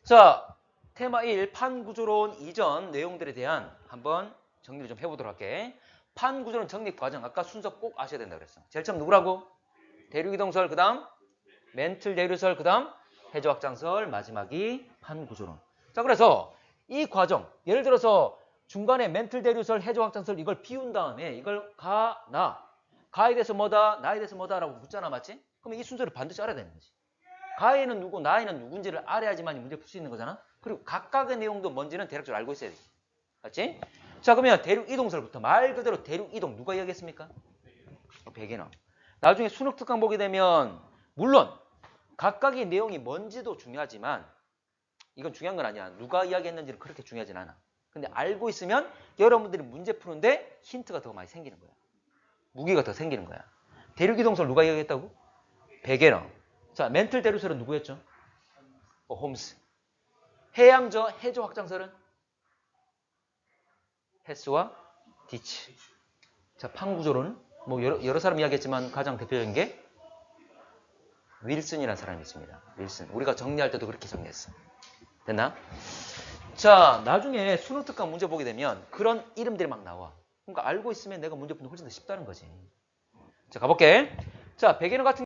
자, 테마 1 판구조론 이전 내용들에 대한 한번 정리를 좀 해보도록 할게. 판구조론 정립 과정 아까 순서 꼭 아셔야 된다고 그랬어. 제일 처음 누구라고? 대륙이동설, 그 다음 멘틀 대류설, 그 다음 해저확장설, 마지막이 판구조론. 자, 그래서 이 과정 예를 들어서 중간에 멘틀 대류설, 해저확장설 이걸 비운 다음에 이걸 가, 나 가에 대해서 뭐다, 나에 대해서 뭐다 라고 묻잖아, 맞지? 그러면 이 순서를 반드시 알아야 되는 거지. 가에는 누구, 나에는 누군지를 알아야지만 문제 풀 수 있는 거잖아. 그리고 각각의 내용도 뭔지는 대략적으로 알고 있어야 돼. 맞지? 자, 그러면 대륙 이동설부터 말 그대로 대륙 이동 누가 이야기했습니까? 백이나. 나중에 수능 특강 보게 되면 물론 각각의 내용이 뭔지도 중요하지만 이건 중요한 건 아니야. 누가 이야기했는지는 그렇게 중요하진 않아. 근데 알고 있으면 여러분들이 문제 푸는데 힌트가 더 많이 생기는 거야. 무기가 더 생기는 거야. 대륙 이동설 누가 이야기했다고? 베게너. 자, 멘틀 대류설은 누구였죠? 홈스. 해양저 해저 확장설은 헤스와 디치. 자, 판구조론 뭐 여러 사람 이야기했지만 가장 대표적인 게 윌슨이라는 사람이 있습니다. 윌슨. 우리가 정리할 때도 그렇게 정리했어. 됐나? 자, 나중에 수능 특강 문제 보게 되면 그런 이름들이 막 나와. 그러니까 알고 있으면 내가 문제 푸는 훨씬 더 쉽다는 거지. 자, 가볼게. 자, 베게너 같은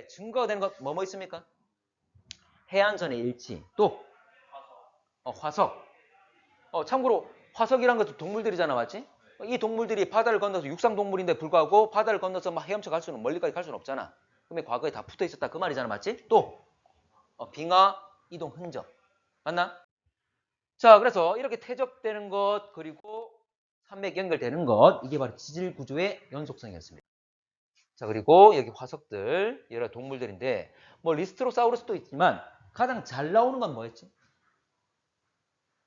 증거가 되는 것 뭐뭐 있습니까? 해안선의 일치. 또 화석. 참고로 화석이란 것도 동물들이잖아, 맞지? 이 동물들이 바다를 건너서 육상동물인데 불구하고 바다를 건너서 막 헤엄쳐 갈 수는 멀리까지 갈 수는 없잖아. 그러면 과거에 다 붙어 있었다 그 말이잖아, 맞지? 또 빙하 이동 흔적. 맞나? 자, 그래서 이렇게 퇴적되는 것 그리고 산맥 연결되는 것 이게 바로 지질 구조의 연속성이었습니다. 자, 그리고 여기 화석들 여러 동물들인데 뭐 리스트로사우루스도 있지만 가장 잘 나오는 건 뭐였지?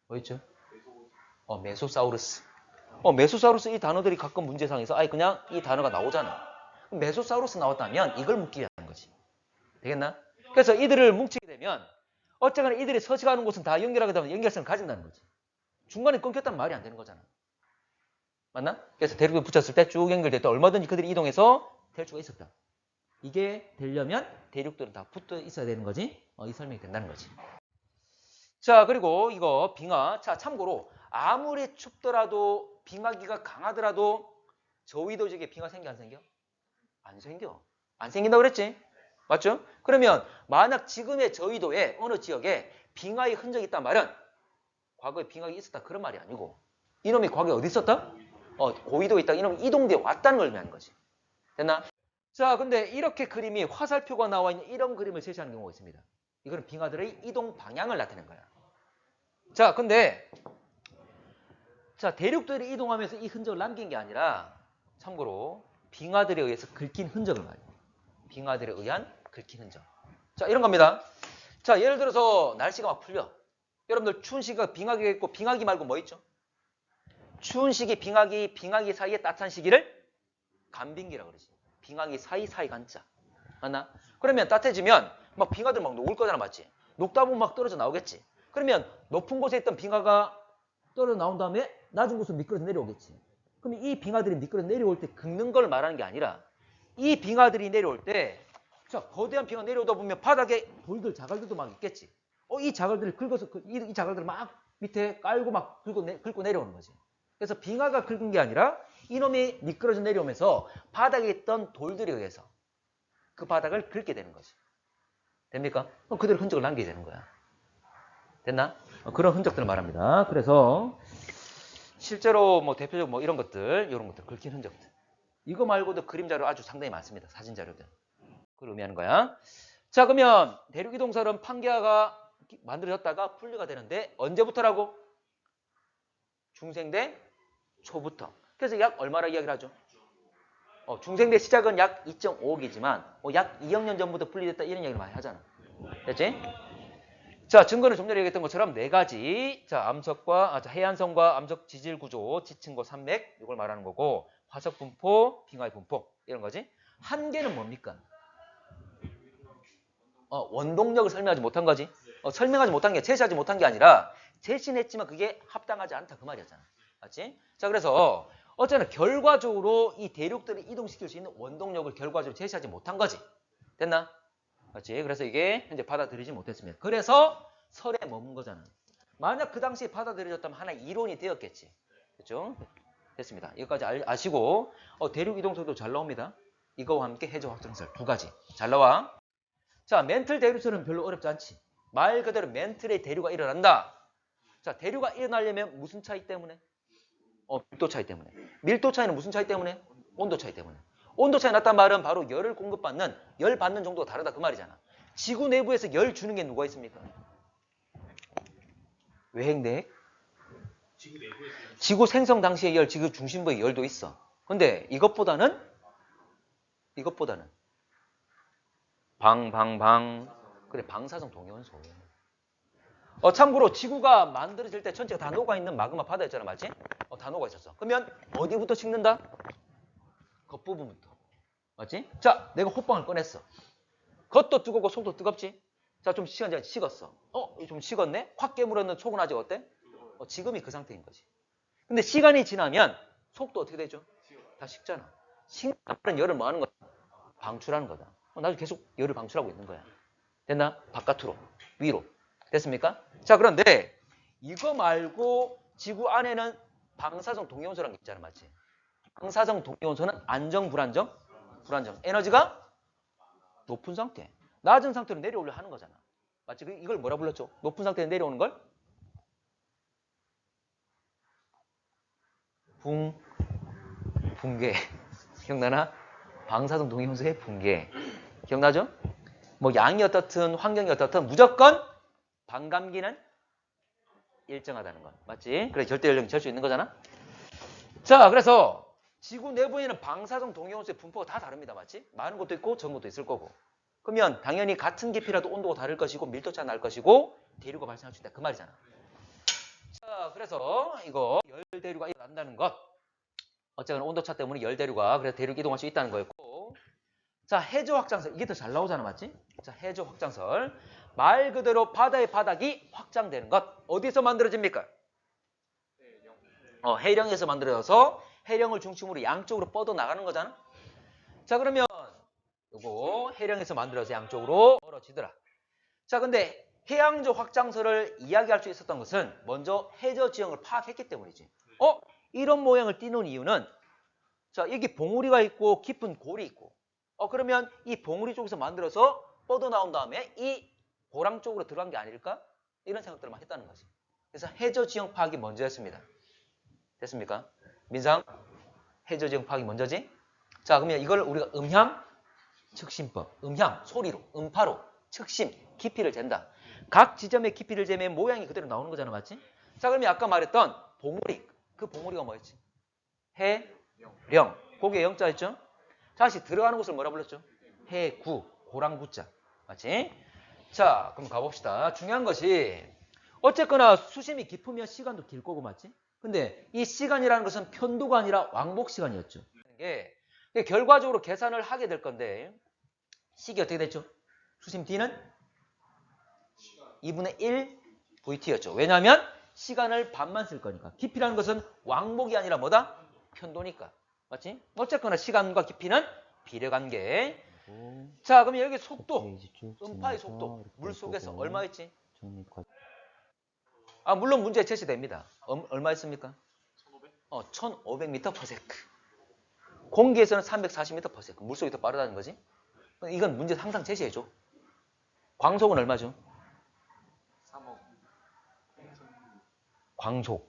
뭐였죠? 메소사우루스. 메소사우루스 이 단어들이 가끔 문제상에서 아예 그냥 이 단어가 나오잖아. 메소사우루스 나왔다면 이걸 묻기 위한 거지. 되겠나? 그래서 이들을 뭉치게 되면 어쨌거나 이들이 서식하는 곳은 다 연결하게 되면 연결성을 가진다는 거지. 중간에 끊겼다면 말이 안 되는 거잖아. 맞나? 그래서 대륙에 붙였을 때 쭉 연결됐다. 얼마든지 그들이 이동해서 될 수가 있었다. 이게 되려면 대륙들은 다 붙어 있어야 되는 거지. 이 설명이 된다는 거지. 자, 그리고 이거 빙하. 자, 참고로 아무리 춥더라도 빙하기가 강하더라도 저위도 지역에 빙하 생겨 안 생겨? 안 생겨. 안 생긴다고 그랬지? 맞죠? 그러면 만약 지금의 저위도에 어느 지역에 빙하의 흔적이 있단 말은 과거에 빙하가 있었다 그런 말이 아니고 이놈이 과거에 어디 있었다? 고위도에 있다. 이놈이 이동되어 왔다는 걸 의미하는 거지. 됐나? 자, 근데 이렇게 그림이 화살표가 나와 있는 이런 그림을 제시하는 경우가 있습니다. 이거는 빙하들의 이동 방향을 나타내는 거야. 자, 근데 자, 대륙들이 이동하면서 이 흔적을 남긴 게 아니라 참고로 빙하들에 의해서 긁힌 흔적을 말해요. 빙하들에 의한 긁힌 흔적. 자, 이런 겁니다. 자, 예를 들어서 날씨가 막 풀려. 여러분들 추운 시기가 빙하기가 있고 빙하기 말고 뭐 있죠? 추운 시기, 빙하기 사이에 따뜻한 시기를 간빙기라고 그러지. 빙하기 사이 간자. 맞나? 그러면 따뜻해지면 막 빙하들 막 녹을 거잖아. 맞지? 녹다 보면 막 떨어져 나오겠지. 그러면 높은 곳에 있던 빙하가 떨어져 나온 다음에 낮은 곳으로 미끄러져 내려오겠지. 그럼 이 빙하들이 미끄러져 내려올 때 긁는 걸 말하는 게 아니라 이 빙하들이 내려올 때 자, 거대한 빙하 내려오다 보면 바닥에 돌들, 자갈들도 막 있겠지. 이 자갈들을 긁어서 이 자갈들을 막 밑에 깔고 막 긁고 내려오는 거지. 그래서 빙하가 긁은 게 아니라 이놈이 미끄러져 내려오면서 바닥에 있던 돌들에 의해서 그 바닥을 긁게 되는 거지. 됩니까? 그럼 그대로 흔적을 남기게 되는 거야. 됐나? 그런 흔적들을 말합니다. 그래서 실제로 뭐 대표적으로 뭐 이런 것들 긁힌 흔적들. 이거 말고도 그림 자료 아주 상당히 많습니다. 사진 자료들. 그걸 의미하는 거야. 자, 그러면 대륙 이동설은 판기하가 만들어졌다가 분리가 되는데 언제부터라고? 중생대 초부터. 그래서 약 얼마나 이야기를 하죠? 중생대 시작은 약 2.5억이지만 약 2억 년 전부터 분리됐다 이런 이야기를 많이 하잖아. 됐지? 자, 증거는 좀 전에 얘기했던 것처럼 네 가지. 자, 해안선과 암석 지질 구조, 지층고 산맥 이걸 말하는 거고 화석 분포, 빙하의 분포 이런 거지. 한계는 뭡니까? 원동력을 설명하지 못한 거지. 설명하지 못한 게 제시하지 못한 게 아니라 제시는 했지만 그게 합당하지 않다 그 말이었잖아. 맞지? 자, 그래서 어쨌든 결과적으로 이 대륙들을 이동시킬 수 있는 원동력을 결과적으로 제시하지 못한 거지. 됐나? 맞지? 그래서 이게 현재 받아들이지 못했습니다. 그래서 설에 머문 거잖아. 만약 그 당시에 받아들여졌다면 하나의 이론이 되었겠지. 그렇죠? 됐습니다. 이것까지 아시고 대륙 이동설도 잘 나옵니다. 이거와 함께 해저 확장설 두 가지 잘 나와. 자, 멘틀 대류설은 별로 어렵지 않지. 말 그대로 멘틀의 대류가 일어난다. 자, 대류가 일어나려면 무슨 차이 때문에? 밀도 차이 때문에. 밀도 차이는 무슨 차이 때문에? 온도 차이 때문에. 온도 차이 났단 말은 바로 열을 공급받는, 열 받는 정도가 다르다 그 말이잖아. 지구 내부에서 열 주는 게 누가 있습니까? 외핵내핵? 지구 생성 당시의 열, 지구 중심부의 열도 있어. 근데 이것보다는 그래, 방사성 동위원소. 참고로 지구가 만들어질 때 전체가 다 녹아있는 마그마 바다였잖아, 맞지? 다 녹아있었어. 그러면 어디부터 식는다? 겉부분부터. 맞지? 자, 내가 호빵을 꺼냈어. 겉도 뜨겁고 속도 뜨겁지? 자, 좀 시간 지나 식었어. 좀 식었네? 확 깨물었는 속은 아직 어때? 지금이 그 상태인 거지. 근데 시간이 지나면 속도 어떻게 되죠? 다 식잖아. 식는 열을 뭐 하는 거야? 방출하는 거다. 나도 계속 열을 방출하고 있는 거야. 됐나? 바깥으로, 위로. 됐습니까? 자, 그런데 이거 말고 지구 안에는 방사성 동위원소라는 게 있잖아, 맞지? 방사성 동위원소는 안정, 불안정? 불안정. 에너지가 높은 상태, 낮은 상태로 내려오려 하는 거잖아. 맞지? 이걸 뭐라 불렀죠? 높은 상태에 내려오는 걸? 붕괴. 기억나나? 방사성 동위원소의 붕괴. 기억나죠? 뭐 양이 어떻든 환경이 어떻든 무조건 반감기는 일정하다는 것. 맞지? 그래 절대 연령이 잴 수 있는 거잖아. 자, 그래서 지구 내부에는 방사성 동위원소의 분포가 다 다릅니다. 맞지? 많은 것도 있고 적은 것도 있을 거고. 그러면 당연히 같은 깊이라도 온도가 다를 것이고 밀도차가 날 것이고 대류가 발생할 수 있다. 그 말이잖아. 자, 그래서 이거 열대류가 일어난다는 것. 어쨌든 온도차 때문에 열대류가 그래서 대륙 이동할 수 있다는 거였고. 자, 해저 확장설. 이게 더 잘 나오잖아. 맞지? 자, 해저 확장설. 말 그대로 바다의 바닥이 확장되는 것. 어디서 만들어집니까? 해령에서 만들어져서 해령을 중심으로 양쪽으로 뻗어 나가는 거잖아. 자, 그러면 요거 해령에서 만들어서 양쪽으로 멀어지더라. 자, 근데 해양저 확장설을 이야기할 수 있었던 것은 먼저 해저 지형을 파악했기 때문이지. 이런 모양을 띄는 이유는 자, 여기 봉우리가 있고 깊은 골이 있고. 그러면 이 봉우리 쪽에서 만들어서 뻗어나온 다음에 이 고랑 쪽으로 들어간 게 아닐까? 이런 생각들을 많이 했다는 거지. 그래서 해저 지형 파악이 먼저였습니다. 됐습니까? 민상, 해저 지형 파악이 먼저지? 자, 그러면 이걸 우리가 음향, 측심법, 음향, 소리로, 음파로, 측심, 깊이를 잰다. 각 지점의 깊이를 재면 모양이 그대로 나오는 거잖아, 맞지? 자, 그러면 아까 말했던 봉우리, 그 봉우리가 뭐였지? 해, 령, 거기에 영자 있죠? 다시 들어가는 곳을 뭐라 불렀죠? 해구, 고랑구자, 맞지? 자, 그럼 가봅시다. 중요한 것이 어쨌거나 수심이 깊으면 시간도 길 거고, 맞지? 근데 이 시간이라는 것은 편도가 아니라 왕복 시간이었죠. 이게 결과적으로 계산을 하게 될 건데 식이 어떻게 됐죠? 수심 D는 2분의 1 VT였죠. 왜냐하면 시간을 반만 쓸 거니까. 깊이라는 것은 왕복이 아니라 뭐다? 편도니까. 맞지? 어쨌거나 시간과 깊이는 비례관계. 자, 그럼 여기 속도, 음파의 속도, 물 속에서 얼마였지? 물론 문제에 제시됩니다. 얼마였습니까? 1500m/s. 공기에서는 340m/s. 물속이 더 빠르다는 거지. 이건 문제 항상 제시해줘. 광속은 얼마죠? 3억. 광속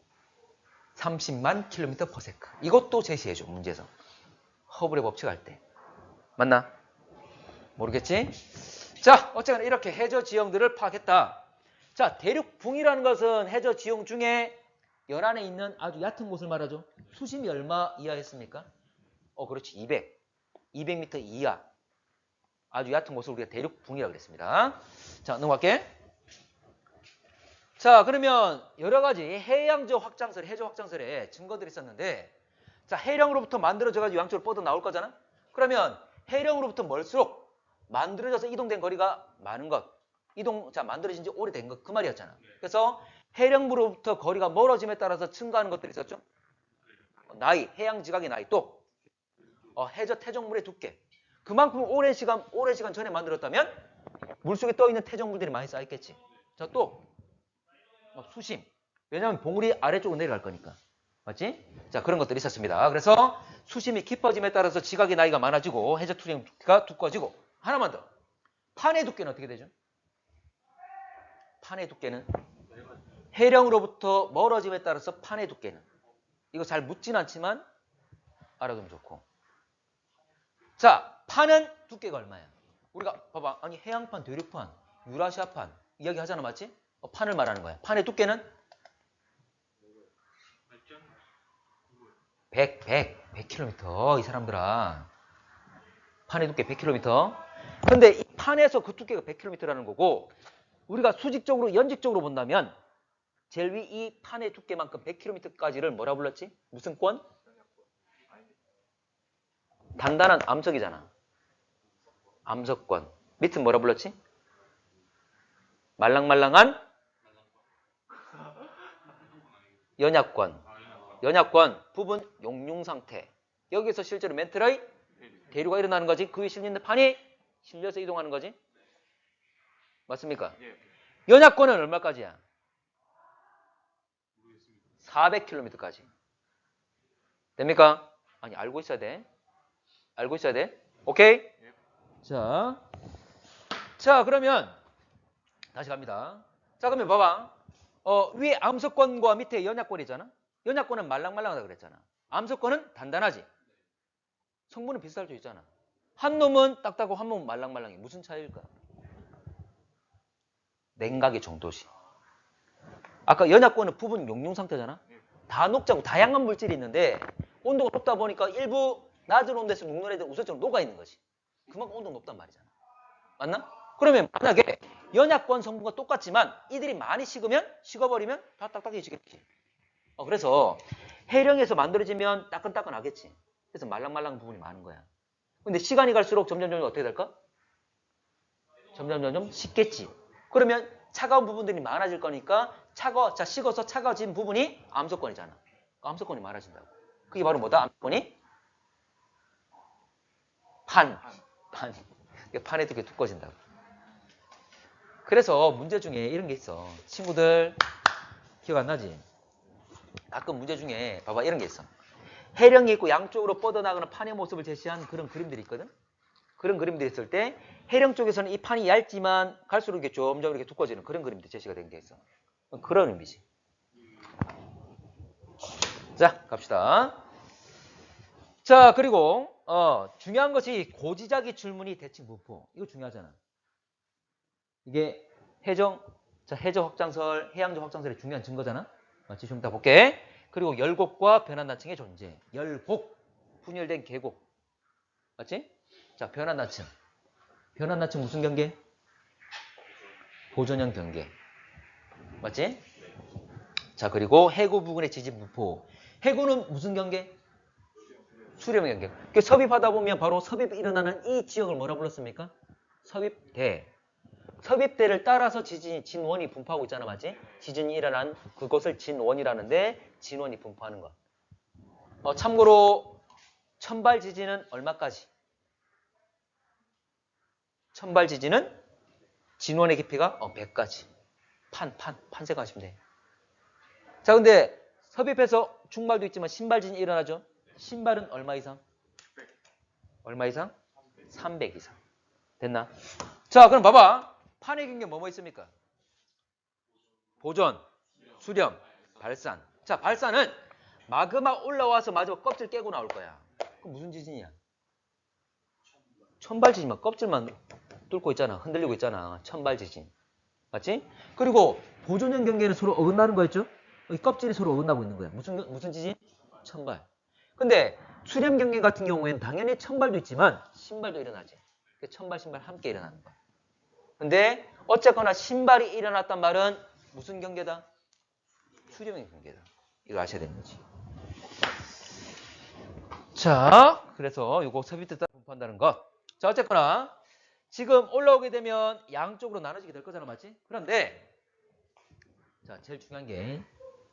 30만 km/s. 이것도 제시해줘, 문제에서. 허블의 법칙 할 때. 맞나? 모르겠지? 자, 어쨌거나 이렇게 해저 지형들을 파악했다. 자, 대륙붕이라는 것은 해저 지형 중에 연안에 있는 아주 얕은 곳을 말하죠. 수심이 얼마 이하였습니까? 그렇지. 200m 이하. 아주 얕은 곳을 우리가 대륙붕이라고 그랬습니다. 자, 넘어갈게. 자, 그러면 여러 가지 해양저 확장설, 해저 확장설에 증거들이 있었는데, 자, 해령으로부터 만들어져가지고 양쪽으로 뻗어 나올 거잖아? 그러면 해령으로부터 멀수록 만들어져서 이동된 거리가 많은 것. 만들어진 지 오래된 것. 그 말이었잖아. 그래서 해령부로부터 거리가 멀어짐에 따라서 증가하는 것들이 있었죠? 나이, 해양 지각의 나이, 또 해저 태적물의 두께. 그만큼 오랜 시간 전에 만들었다면 물속에 떠있는 태적물들이 많이 쌓였겠지. 자, 또 수심. 왜냐하면 봉우리 아래쪽으로 내려갈 거니까. 맞지? 자, 그런 것들이 있었습니다. 그래서 수심이 깊어짐에 따라서 지각의 나이가 많아지고 해저 투쟁 두께가 두꺼워지고. 하나만 더. 판의 두께는 어떻게 되죠? 판의 두께는 해령으로부터 멀어짐에 따라서 판의 두께는, 이거 잘 묻진 않지만 알아두면 좋고. 자, 판은 두께가 얼마야? 우리가 봐봐. 아니, 해양판, 대륙판, 유라시아판 이야기 하잖아, 맞지? 판을 말하는 거야. 판의 두께는 100km. 이 사람들아. 판의 두께 100km. 근데 이 판에서 그 두께가 100km라는 거고, 우리가 수직적으로, 연직적으로 본다면 제일 위 이 판의 두께만큼 100km까지를 뭐라 불렀지? 무슨 권? 단단한 암석이잖아. 암석권. 밑은 뭐라 불렀지? 말랑말랑한 연약권. 연약권, 부분 용융 상태. 여기서 실제로 멘틀의 대류가 일어나는 거지. 그 위에 실리는 판이 실려서 이동하는 거지. 맞습니까? 연약권은 얼마까지야? 400km까지. 됩니까? 아니, 알고 있어야 돼. 알고 있어야 돼. 오케이? 자, 그러면 다시 갑니다. 자, 그러면 봐봐. 위에 암석권과 밑에 연약권이잖아. 연약권은 말랑말랑하다 그랬잖아. 암석권은 단단하지. 성분은 비슷할 수 있잖아. 한 놈은 딱딱하고 한 놈은 말랑말랑해. 무슨 차이일까? 냉각의 정도시. 아까 연약권은 부분 용융 상태잖아. 다 녹자고 다양한 물질이 있는데 온도가 높다 보니까 일부 낮은 온도에서 녹는 애들 우선적으로 녹아 있는 거지. 그만큼 온도가 높단 말이잖아. 맞나? 그러면 만약에 연약권 성분과 똑같지만 이들이 많이 식어버리면 다 딱딱해지겠지. 그래서 해령에서 만들어지면 따끈따끈하겠지. 그래서 말랑말랑한 부분이 많은 거야. 근데 시간이 갈수록 점점 어떻게 될까? 점점 식겠지. 그러면 차가운 부분들이 많아질 거니까 식어서 차가워진 부분이 암석권이잖아. 암석권이 많아진다고. 그게 바로 뭐다? 암석권이? 판에 두께 두꺼워진다고. 그래서 문제 중에 이런 게 있어. 친구들 기억 안 나지? 가끔 문제 중에 봐봐, 이런 게 있어. 해령이 있고 양쪽으로 뻗어나가는 판의 모습을 제시한 그런 그림들이 있거든. 그런 그림들이 있을 때 해령 쪽에서는 이 판이 얇지만 갈수록 이렇게 점점 이렇게 두꺼워지는 그런 그림들이 제시가 된 게 있어. 그런 의미지. 자, 갑시다. 자, 그리고 중요한 것이 고지자기 줄무늬 대칭 분포. 이거 중요하잖아. 이게 해저 확장설, 해양저 확장설의 중요한 증거잖아. 맞지? 좀 이따 볼게. 그리고 열곡과 변환단층의 존재. 열곡, 분열된 계곡. 맞지? 자, 변환단층. 변환단층 무슨 경계? 보존형 경계. 맞지? 자, 그리고 해구 부근의 지진 분포. 해구는 무슨 경계? 수렴 경계. 그 섭입하다 보면 바로 섭입이 일어나는 이 지역을 뭐라 불렀습니까? 섭입대. 섭입대를 따라서 진원이 분포하고 있잖아, 맞지? 지진이 일어난 그것을 진원이라는데 진원이 분포하는 것. 참고로 천발 지진은 얼마까지? 천발 지진은 진원의 깊이가 100까지. 판 생각하시면 돼. 자, 근데 섭입해서 중발도 있지만 신발 지진이 일어나죠? 신발은 얼마 이상? 얼마 이상? 300 이상. 됐나? 자, 그럼 봐봐. 판의 경계 뭐뭐 있습니까? 보존, 수렴, 발산. 자, 발산은 마그마 올라와서 마지막 껍질 깨고 나올 거야. 그럼 무슨 지진이야? 천발 지진만 껍질만 뚫고 있잖아. 흔들리고 있잖아. 천발 지진. 맞지? 그리고 보존형 경계는 서로 어긋나는 거였죠? 이 껍질이 서로 어긋나고 있는 거야. 무슨 지진? 천발. 근데 수렴 경계 같은 경우에는 당연히 천발도 있지만 신발도 일어나지. 천발, 신발 함께 일어나는 거야. 근데 어쨌거나 신발이 일어났단 말은 무슨 경계다? 수렴형 경계다. 이거 아셔야 되는 거지. 자, 그래서 이거 섭입대 따라 분포한다는 것. 자, 어쨌거나 지금 올라오게 되면 양쪽으로 나눠지게 될 거잖아, 맞지? 그런데 자, 제일 중요한 게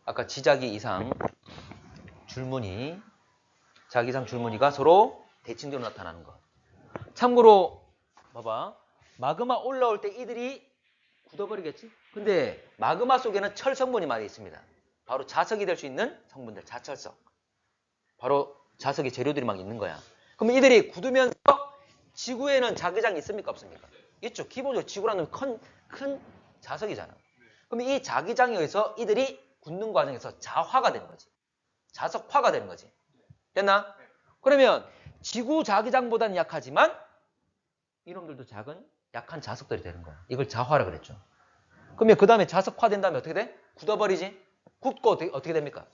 아까 지자기 이상 줄무늬, 자기 이상 줄무늬가 서로 대칭적으로 나타나는 것. 참고로 봐봐. 마그마 올라올 때 이들이 굳어버리겠지? 근데 마그마 속에는 철 성분이 많이 있습니다. 바로 자석이 될 수 있는 성분들, 자철석. 바로 자석의 재료들이 막 있는 거야. 그러면 이들이 굳으면서 지구에는 자기장이 있습니까? 없습니까? 있죠. 기본적으로 지구라는 큰 자석이잖아. 그러면 이 자기장에 의해서 이들이 굳는 과정에서 자화가 되는 거지. 자석화가 되는 거지. 됐나? 그러면 지구 자기장보다는 약하지만 이놈들도 약한 자석들이 되는 거야. 이걸 자화라 그랬죠. 그러면 그 다음에 자석화된 다음에 어떻게 돼? 굳어버리지? 굳고 어떻게 됩니까?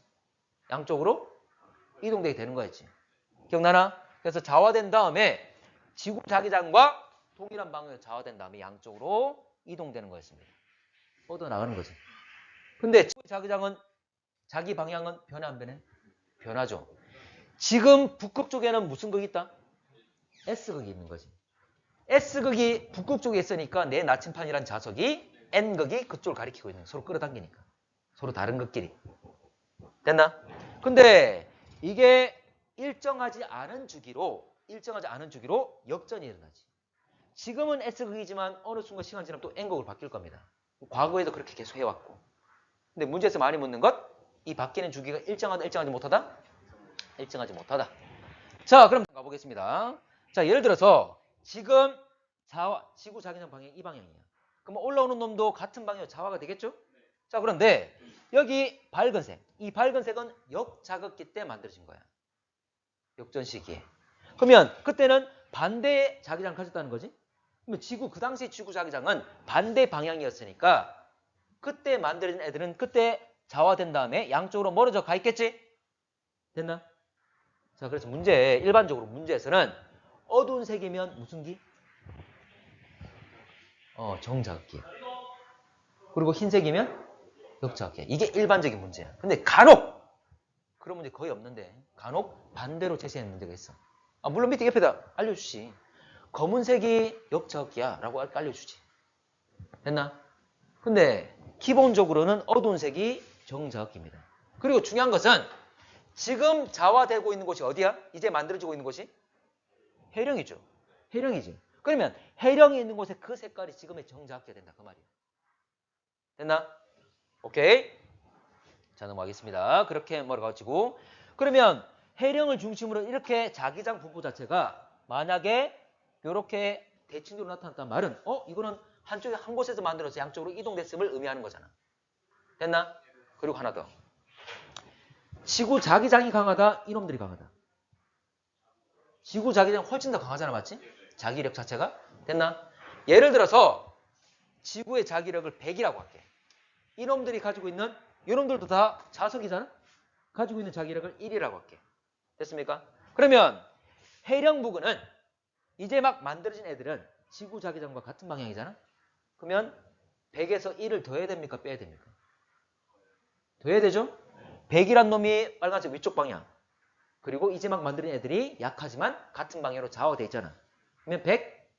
양쪽으로 이동되게 되는 거였지. 기억나나? 그래서 자화된 다음에 지구 자기장과 동일한 방향으로 자화된 다음에 양쪽으로 이동되는 거였습니다. 뻗어나가는 거지. 근데 지구 자기장은 자기 방향은 변해 안 변해? 변하죠. 지금 북극 쪽에는 무슨 극이 있다? S극이 있는 거지. S극이 북극 쪽에 있으니까 내 나침판이란 자석이 N극이 그쪽을 가리키고 있는 거야. 서로 끌어당기니까. 서로 다른 극끼리. 됐나? 근데 이게 일정하지 않은 주기로 역전이 일어나지. 지금은 S극이지만 어느 순간 시간 지나면 또 N극으로 바뀔 겁니다. 과거에도 그렇게 계속 해왔고. 근데 문제에서 많이 묻는 것, 이 바뀌는 주기가 일정하다, 일정하지 못하다? 일정하지 못하다. 자, 그럼 가보겠습니다. 자, 예를 들어서 지금 지구 자기장 방향이 이 방향이야. 그럼 올라오는 놈도 같은 방향으로 자화가 되겠죠? 자, 그런데 여기 밝은색, 이 밝은색은 역자극기 때 만들어진 거야. 역전 시기에. 그러면 그때는 반대의 자기장을 가졌다는 거지? 그러면 그 당시 지구 자기장은 반대 방향이었으니까 그때 만들어진 애들은 그때 자화된 다음에 양쪽으로 멀어져 가 있겠지? 됐나? 자, 그래서 일반적으로 문제에서는 어두운 색이면 무슨 기? 정자극기. 그리고 흰색이면 역자극기. 이게 일반적인 문제야. 근데 간혹 그런 문제 거의 없는데 간혹 반대로 제시하는 문제가 있어. 물론 밑에 옆에다 알려주지. 검은색이 역자극기야 라고 알려주지. 됐나? 근데 기본적으로는 어두운 색이 정자극기입니다. 그리고 중요한 것은 지금 자화되고 있는 곳이 어디야? 이제 만들어지고 있는 곳이? 해령이죠. 해령이지. 그러면 해령이 있는 곳에 그 색깔이 지금의 정자극기가 된다. 그 말이야. 됐나? 오케이. 자, 넘어가겠습니다. 그렇게 멀어가지고. 그러면 해령을 중심으로 이렇게 자기장 분포 자체가 만약에 이렇게 대칭적으로 나타났단 말은 이거는 한쪽에 한 곳에서 만들어서 양쪽으로 이동됐음을 의미하는 거잖아. 됐나? 그리고 하나 더. 지구 자기장이 강하다, 이놈들이 강하다. 지구 자기장 훨씬 더 강하잖아, 맞지? 자기력 자체가. 됐나? 예를 들어서 지구의 자기력을 100이라고 할게. 이놈들이 가지고 있는, 이놈들도 다 자석이잖아? 가지고 있는 자기력을 1이라고 할게. 됐습니까? 그러면 해령 부근은 이제 막 만들어진 애들은 지구 자기장과 같은 방향이잖아? 그러면 100에서 1을 더해야 됩니까? 빼야 됩니까? 더해야 되죠? 100이란 놈이 빨간색 위쪽 방향. 그리고 이제 막 만들어진 애들이 약하지만 같은 방향으로 좌우되어 있잖아. 그러면 100?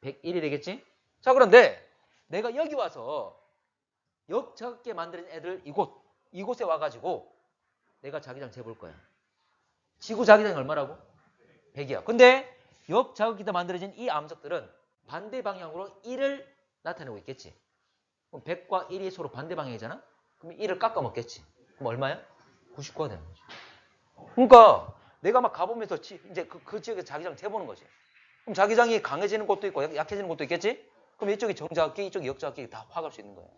101이 되겠지? 자, 그런데 내가 여기 와서 역작게 만들어진 애들 이곳에 와가지고 내가 자기장 재볼 거야. 지구 자기장이 얼마라고? 100이야. 근데 역자극기다 만들어진 이 암석들은 반대 방향으로 1을 나타내고 있겠지. 그럼 100과 1이 서로 반대 방향이잖아? 그럼 1을 깎아 먹겠지. 그럼 얼마야? 99가 되는 거지. 그러니까 내가 막 가보면서 이제 그 지역에 자기장 재보는 거지. 그럼 자기장이 강해지는 곳도 있고 약해지는 곳도 있겠지? 그럼 이쪽이 정자극기, 이쪽이 역자극기 다 파악할 수 있는 거예요.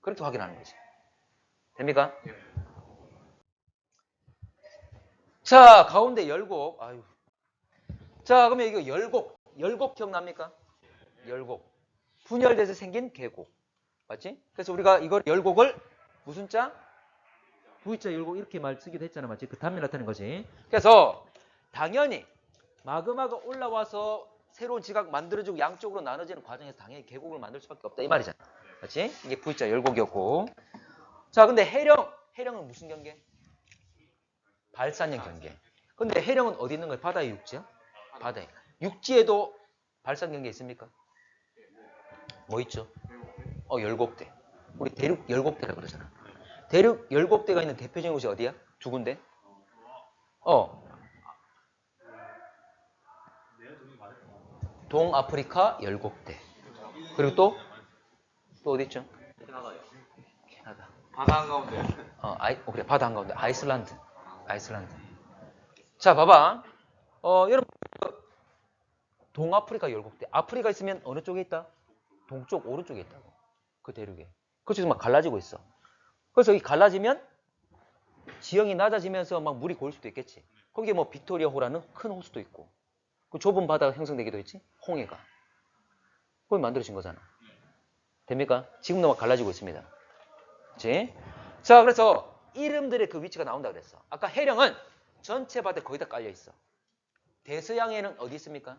그렇게 확인하는 거지. 됩니까? 자, 가운데 열곡. 아유. 자, 그러면 이거 열곡. 열곡 기억납니까? 열곡. 분열돼서 생긴 계곡. 맞지? 그래서 우리가 이걸 열곡을 무슨 자? V자 열곡 이렇게 말 쓰기도 했잖아. 맞지? 그 단면 나타낸 거지. 그래서 당연히 마그마가 올라와서 새로운 지각 만들어지고 양쪽으로 나눠지는 과정에서 당연히 계곡을 만들 수밖에 없다. 이 말이잖아. 맞지? 이게 V자 열곡이었고. 자, 근데 해령은 무슨 경계? 발산형 경계. 근데 해령은 어디 있는 거예요? 바다에 육지야? 바다에. 육지에도 발산 경계 있습니까? 뭐 있죠? 열곡대. 우리 대륙 열곡대라 그러잖아. 대륙 열곡대가 있는 대표적인 곳이 어디야? 두 군데? 동아프리카 열곡대. 그리고 또 어디 있죠? 캐나다. 바다 한가운데. 그래, 바다 한가운데. 아이슬란드. 자, 봐봐. 여러분, 동아프리카 열곡대. 아프리카 있으면 어느 쪽에 있다? 동쪽, 오른쪽에 있다고. 그 대륙에. 그쪽에서 막 갈라지고 있어. 그래서 이 갈라지면 지형이 낮아지면서 막 물이 고일 수도 있겠지. 거기에 뭐 빅토리아 호라는 큰 호수도 있고. 그 좁은 바다가 형성되기도 했지. 홍해가. 거기 만들어진 거잖아. 됩니까? 지금도 막 갈라지고 있습니다. 그치? 자, 그래서 이름들의 그 위치가 나온다 그랬어. 아까 해령은 전체 바다에 거의 다 깔려 있어. 대서양에는 어디 있습니까?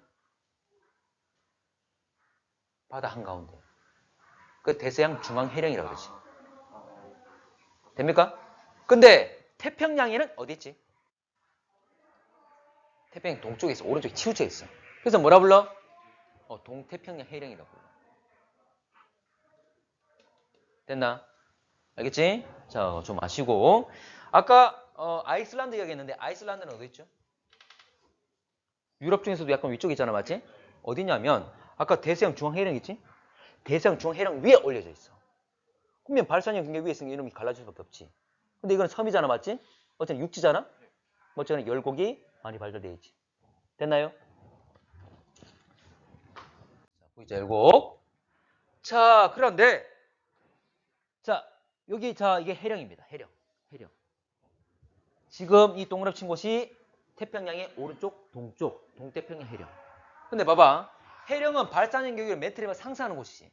바다 한가운데. 그 대서양 중앙 해령이라고 그러지. 됩니까? 근데 태평양에는 어디 있지? 태평양 동쪽에 있어. 오른쪽에 치우쳐 있어. 그래서 뭐라 불러? 동태평양 해령이라고 불러. 됐나? 알겠지? 자, 좀 아시고. 아까 아이슬란드 이야기했는데 아이슬란드는 어디 있죠? 유럽 중에서도 약간 위쪽에 있잖아, 맞지? 어디냐면 아까 대서양 중앙 해령 있지? 대서양 중앙 해령 위에 올려져 있어. 그러면 발산형 경계 위에 있으면 이름이 갈라질 수밖에 없지. 근데 이건 섬이잖아, 맞지? 어쨌든 육지잖아? 어쨌든 열곡이 많이 발달되어 있지. 됐나요? 자, 보이죠, 열곡. 자, 그런데 자, 여기 이게 해령입니다. 해령. 지금 이 동그랗게 친 곳이 태평양의 오른쪽, 동쪽, 동태평양 해령. 근데 봐봐. 해령은 발산형 경계를 메트리만 상승하는 곳이지.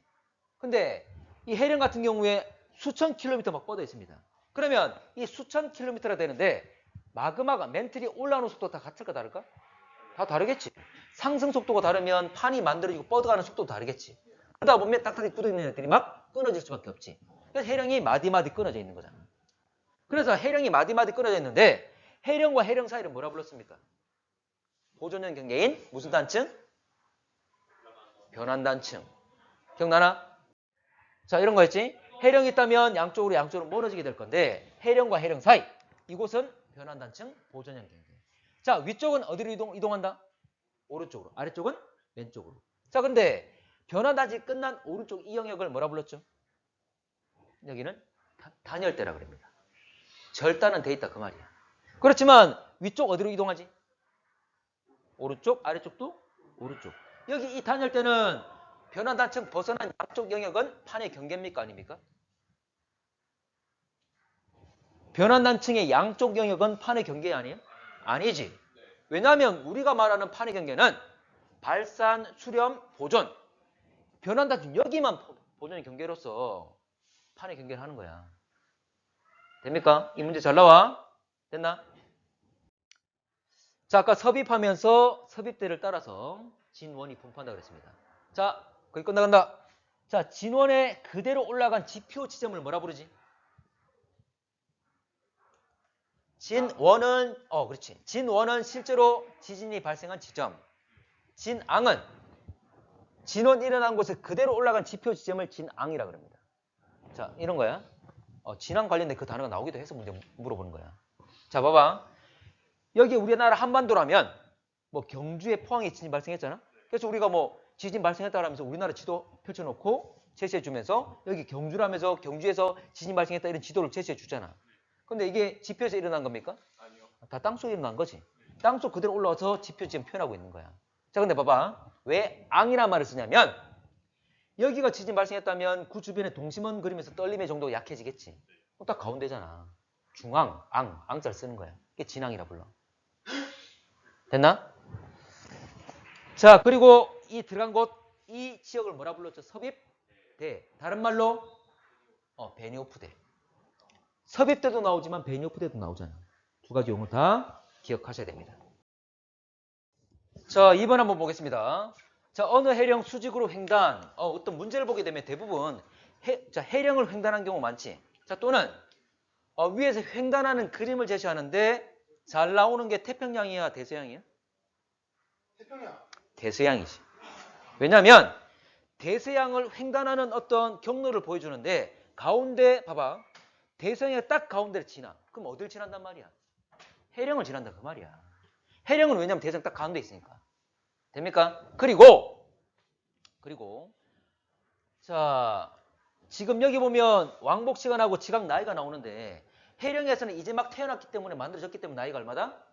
근데 이 해령 같은 경우에 수천 킬로미터 막 뻗어 있습니다. 그러면 이 수천 킬로미터가 되는데 마그마가 멘틀이 올라오는 속도가 다 같을까 다를까? 다 다르겠지. 상승 속도가 다르면 판이 만들어지고 뻗어가는 속도도 다르겠지. 그러다 보면 딱딱히 굳어있는 애들이 막 끊어질 수밖에 없지. 그래서 해령이 마디마디 끊어져 있는 거잖아. 그래서 해령이 마디마디 끊어져 있는데 해령과 해령 사이를 뭐라 불렀습니까? 보존형 경계인 무슨 단층? 변환단층. 기억나나? 자, 이런 거였지? 해령이 있다면 양쪽으로 멀어지게 될 건데 해령과 해령 사이 이곳은 변환단층 보존형 경계. 자, 위쪽은 어디로 이동한다? 오른쪽으로. 아래쪽은 왼쪽으로. 자, 근데 변환단층이 끝난 오른쪽 이 영역을 뭐라 불렀죠? 여기는 단열대라 그럽니다. 절단은 돼 있다 그 말이야. 그렇지만 위쪽 어디로 이동하지? 오른쪽, 아래쪽도 오른쪽. 여기 이 단열대는 변환단층 벗어난 양쪽 영역은 판의 경계입니까? 아닙니까? 변환단층의 양쪽 영역은 판의 경계 아니에요? 아니지. 왜냐하면 우리가 말하는 판의 경계는 발산, 수렴, 보존. 변환단층 여기만 보존의 경계로서 판의 경계를 하는 거야. 됩니까? 이 문제 잘 나와? 됐나? 자, 아까 섭입하면서 섭입대를 따라서 진원이 분포한다고 그랬습니다. 자, 거기 끝나간다. 자, 진원에 그대로 올라간 지표 지점을 뭐라 부르지? 그렇지. 진원은 실제로 지진이 발생한 지점. 진앙은 진원 일어난 곳에 그대로 올라간 지표 지점을 진앙이라 그럽니다. 자, 이런 거야. 진앙 관련된 그 단어가 나오기도 해서 문제 물어보는 거야. 자, 봐봐. 여기 우리나라 한반도라면 뭐 경주에 포항에 지진 발생했잖아. 그래서 우리가 뭐 지진 발생했다 하면서 우리나라 지도 펼쳐놓고 제시해 주면서 여기 경주라면서 경주에서 지진 발생했다 이런 지도를 제시해 주잖아. 근데 이게 지표에서 일어난 겁니까? 아니요. 다 땅속에 일어난 거지. 땅속 그대로 올라와서 지표 지점 표현하고 있는 거야. 자, 근데 봐봐. 왜 앙이라는 말을 쓰냐면 여기가 지진 발생했다면 그 주변에 동심원 그리면서 떨림의 정도가 약해지겠지. 딱 가운데잖아. 중앙, 앙자를 쓰는 거야. 이게 진앙이라 불러. 됐나? 자, 그리고 이 들어간 곳, 이 지역을 뭐라 불렀죠? 섭입대. 다른 말로 베니오프대. 섭입대도 나오지만 베니오프대도 나오잖아. 두 가지 용어 다 기억하셔야 됩니다. 자, 2번 한번 보겠습니다. 자, 어느 해령 수직으로 횡단. 어떤 문제를 보게 되면 대부분 해령을 횡단한 경우 많지. 자, 또는 위에서 횡단하는 그림을 제시하는데 잘 나오는 게 태평양이야, 대서양이야? 태평양. 대서양이지. 왜냐면 대서양을 횡단하는 어떤 경로를 보여주는데 가운데 봐봐. 대서양의 딱 가운데를 지나. 그럼 어딜 지난단 말이야? 해령을 지난다 그 말이야. 해령은 왜냐면 대서양 딱 가운데 있으니까. 됩니까? 그리고 자, 지금 여기 보면 왕복시간하고 지각 나이가 나오는데 해령에서는 이제 막 태어났기 때문에 만들어졌기 때문에 나이가 얼마다?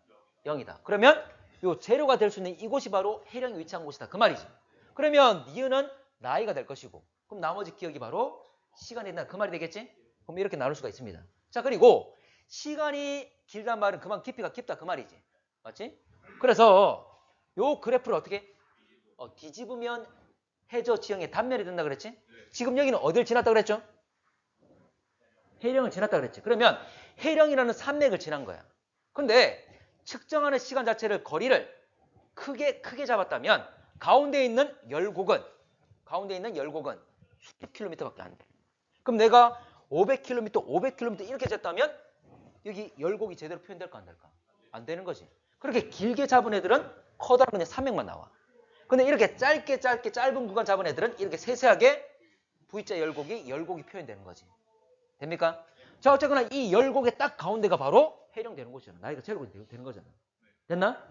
0이다. 그러면 요 재료가 될 수 있는 이곳이 바로 해령이 위치한 곳이다. 그 말이지. 그러면 니은은 나이가 될 것이고 그럼 나머지 기억이 바로 시간이 된다. 그 말이 되겠지? 그럼 이렇게 나눌 수가 있습니다. 자, 그리고 시간이 길단 말은 그만 깊이가 깊다. 그 말이지. 맞지? 그래서 요 그래프를 어떻게? 뒤집으면 해저 지형의 단면이 된다 그랬지? 지금 여기는 어딜 지났다 그랬죠? 해령을 지났다 그랬지. 그러면 해령이라는 산맥을 지난 거야. 근데 측정하는 시간 자체를 거리를 크게 잡았다면 가운데 있는 열곡은 수십 킬로미터밖에 안 돼. 그럼 내가 500km 이렇게 쟀다면 여기 열곡이 제대로 표현될까 안 될까? 안 되는 거지. 그렇게 길게 잡은 애들은 커다란 그냥 산맥만 나와. 근데 이렇게 짧은 구간 잡은 애들은 이렇게 세세하게 V자 열곡이 표현되는 거지. 됩니까? 자, 어쨌거나 이 열곡의 딱 가운데가 바로 해령되는 곳이잖아. 나이가 제로 되는 거잖아. 됐나?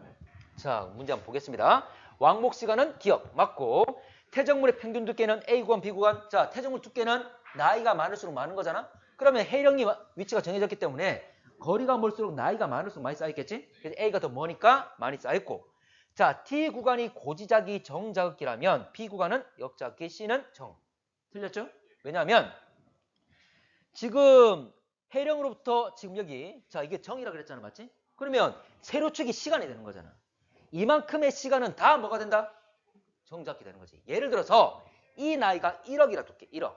자, 문제 한번 보겠습니다. 왕복시간은 기억 맞고 태적물의 평균 두께는 A 구간, B 구간. 자, 태적물 두께는 나이가 많을수록 많은 거잖아. 그러면 해령이 위치가 정해졌기 때문에 거리가 멀수록 나이가 많을수록 많이 쌓였겠지? 그래서 A가 더 머니까 많이 쌓였고. 자, T 구간이 고지자기 정자극기라면 B 구간은 역자극기, C는 정. 틀렸죠? 왜냐하면 지금 해령으로부터 지금 여기 자 이게 정이라 그랬잖아. 맞지? 그러면 세로축이 시간이 되는 거잖아. 이만큼의 시간은 다 뭐가 된다? 정자극기 되는 거지. 예를 들어서 이 나이가 1억이라 둘게. 1억.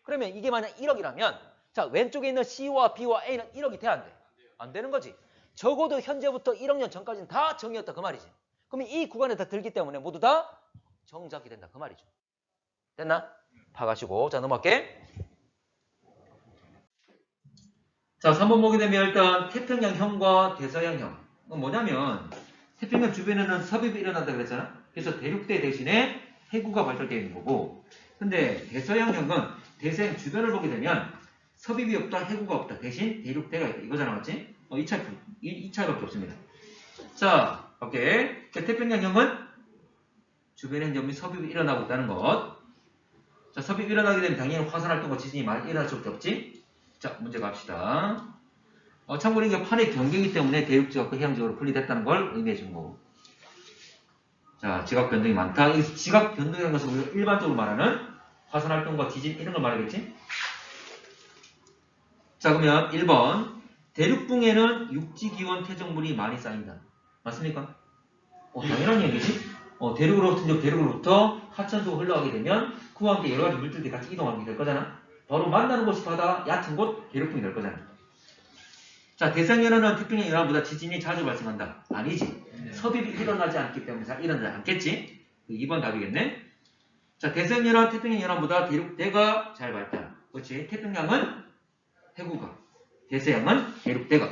그러면 이게 만약 1억이라면 자 왼쪽에 있는 C와 B와 A는 1억이 돼야 안 돼? 안 되는 거지. 적어도 현재부터 1억 년 전까지는 다 정이었다 그 말이지. 그러면 이 구간에 다 들기 때문에 모두 다 정자극이 된다 그 말이죠. 됐나? 파가시고 자 넘어갈게. 자 3번 보게 되면 일단 태평양형과 대서양형. 뭐냐면 태평양 주변에는 섭입이 일어난다 그랬잖아. 그래서 대륙대 대신에 해구가 발달되어 있는 거고, 근데 대서양형은 대서양 주변을 보게 되면 섭입이 없다, 해구가 없다, 대신 대륙대가 있다 이거잖아. 맞지? 이 차이밖에 없습니다. 자, 오케이. 태평양형은 주변에 이제 섭입이 일어나고 있다는 것. 자, 섭입이 일어나게 되면 당연히 화산 활동과 지진이 많이 일어날 수밖에 없지. 자, 문제 갑시다. 참고로 이게 판의 경계이기 때문에 대륙지각도 해양지각으로 분리됐다는 걸 의미해 주는 거고. 자, 지각 변동이 많다. 이 지각 변동이라는 것은 우리가 일반적으로 말하는 화산 활동과 지진 이런 걸 말하겠지? 자, 그러면 1번. 대륙붕에는 육지기온 퇴적물이 많이 쌓인다. 맞습니까? 당연한 얘기지. 대륙으로부터 하천으로 흘러가게 되면 그와 함께 여러 가지 물질들이 같이 이동하게 될 거잖아. 바로 만나는 곳이 바다, 얕은 곳, 대륙붕이 될 거잖아. 자, 대서양연안은 태평양 연안보다 지진이 자주 발생한다. 아니지. 섭입이 일어나지 않기 때문에 잘 일어나지 않겠지. 2번 답이겠네. 자, 대서양연안, 태평양 연안보다 대륙대가 잘 발달. 그렇지. 태평양은 해구가, 대서양은 대륙대가.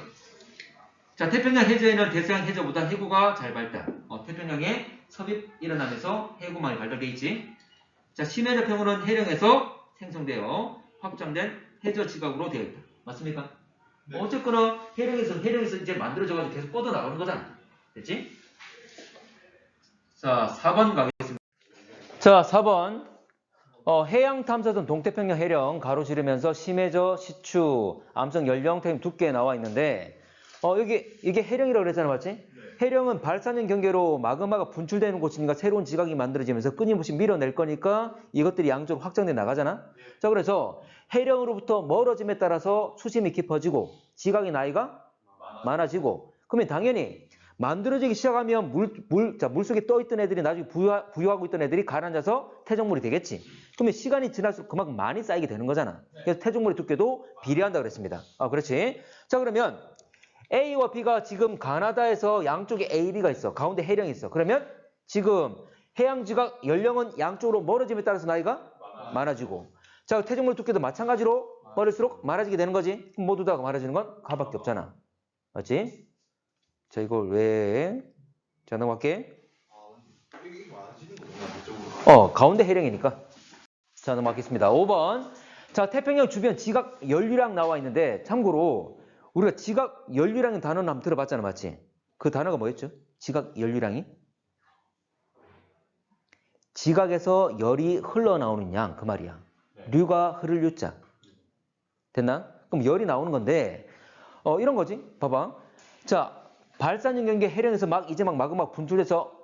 자, 태평양 해저에는 대서양 해저보다 해구가 잘 발달. 태평양에 섭입 일어나면서 해구만이 발달돼 있지. 자, 심해저평원은 해령에서 생성되어 확장된 해저 지각으로 되어 있다. 맞습니까? 네. 어쨌거나 해령에서 이제 만들어져가지고 계속 뻗어나가는 거잖아. 됐지? 자, 4번 가겠습니다. 자, 4번. 해양 탐사선 동태평양 해령 가로지르면서 심해저, 시추, 암석 연령, 태임 두께 나와 있는데 이게 해령이라고 그랬잖아, 맞지? 네. 해령은 발산형 경계로 마그마가 분출되는 곳이니까 새로운 지각이 만들어지면서 끊임없이 밀어낼 거니까 이것들이 양쪽으로 확장돼 나가잖아. 자, 그래서 해령으로부터 멀어짐에 따라서 수심이 깊어지고 지각의 나이가 많아지고, 그러면 당연히 만들어지기 시작하면 물속에 떠있던 애들이 나중에 부유하고 있던 애들이 가라앉아서 퇴적물이 되겠지. 그러면 시간이 지날수록 그만큼 많이 쌓이게 되는 거잖아. 그래서 퇴적물의 두께도 비례한다 그랬습니다. 그렇지. 자, 그러면 A와 B가 지금 가나다에서 양쪽에 A, B가 있어. 가운데 해령이 있어. 그러면 지금 해양지각 연령은 양쪽으로 멀어짐에 따라서 나이가 많아지고, 자, 퇴적물 두께도 마찬가지로 멀을수록 많아지게 되는 거지. 그럼 모두 다 많아지는 건 가밖에 없잖아. 맞지? 자, 이걸 왜? 자, 넘어갈게. 이게 많아지는 거구나, 가운데 해령이니까. 자, 넘어가겠습니다. 5번. 자, 태평양 주변 지각 연류량 나와 있는데, 참고로 우리가 지각 연류량인 단어는 한번 들어봤잖아, 맞지? 그 단어가 뭐였죠? 지각 연류량이? 지각에서 열이 흘러나오는 양, 그 말이야. 류가 흐를 유자. 됐나? 그럼 열이 나오는 건데, 이런 거지. 봐봐. 자, 발산형 경계 해령에서 이제 마그마 분출해서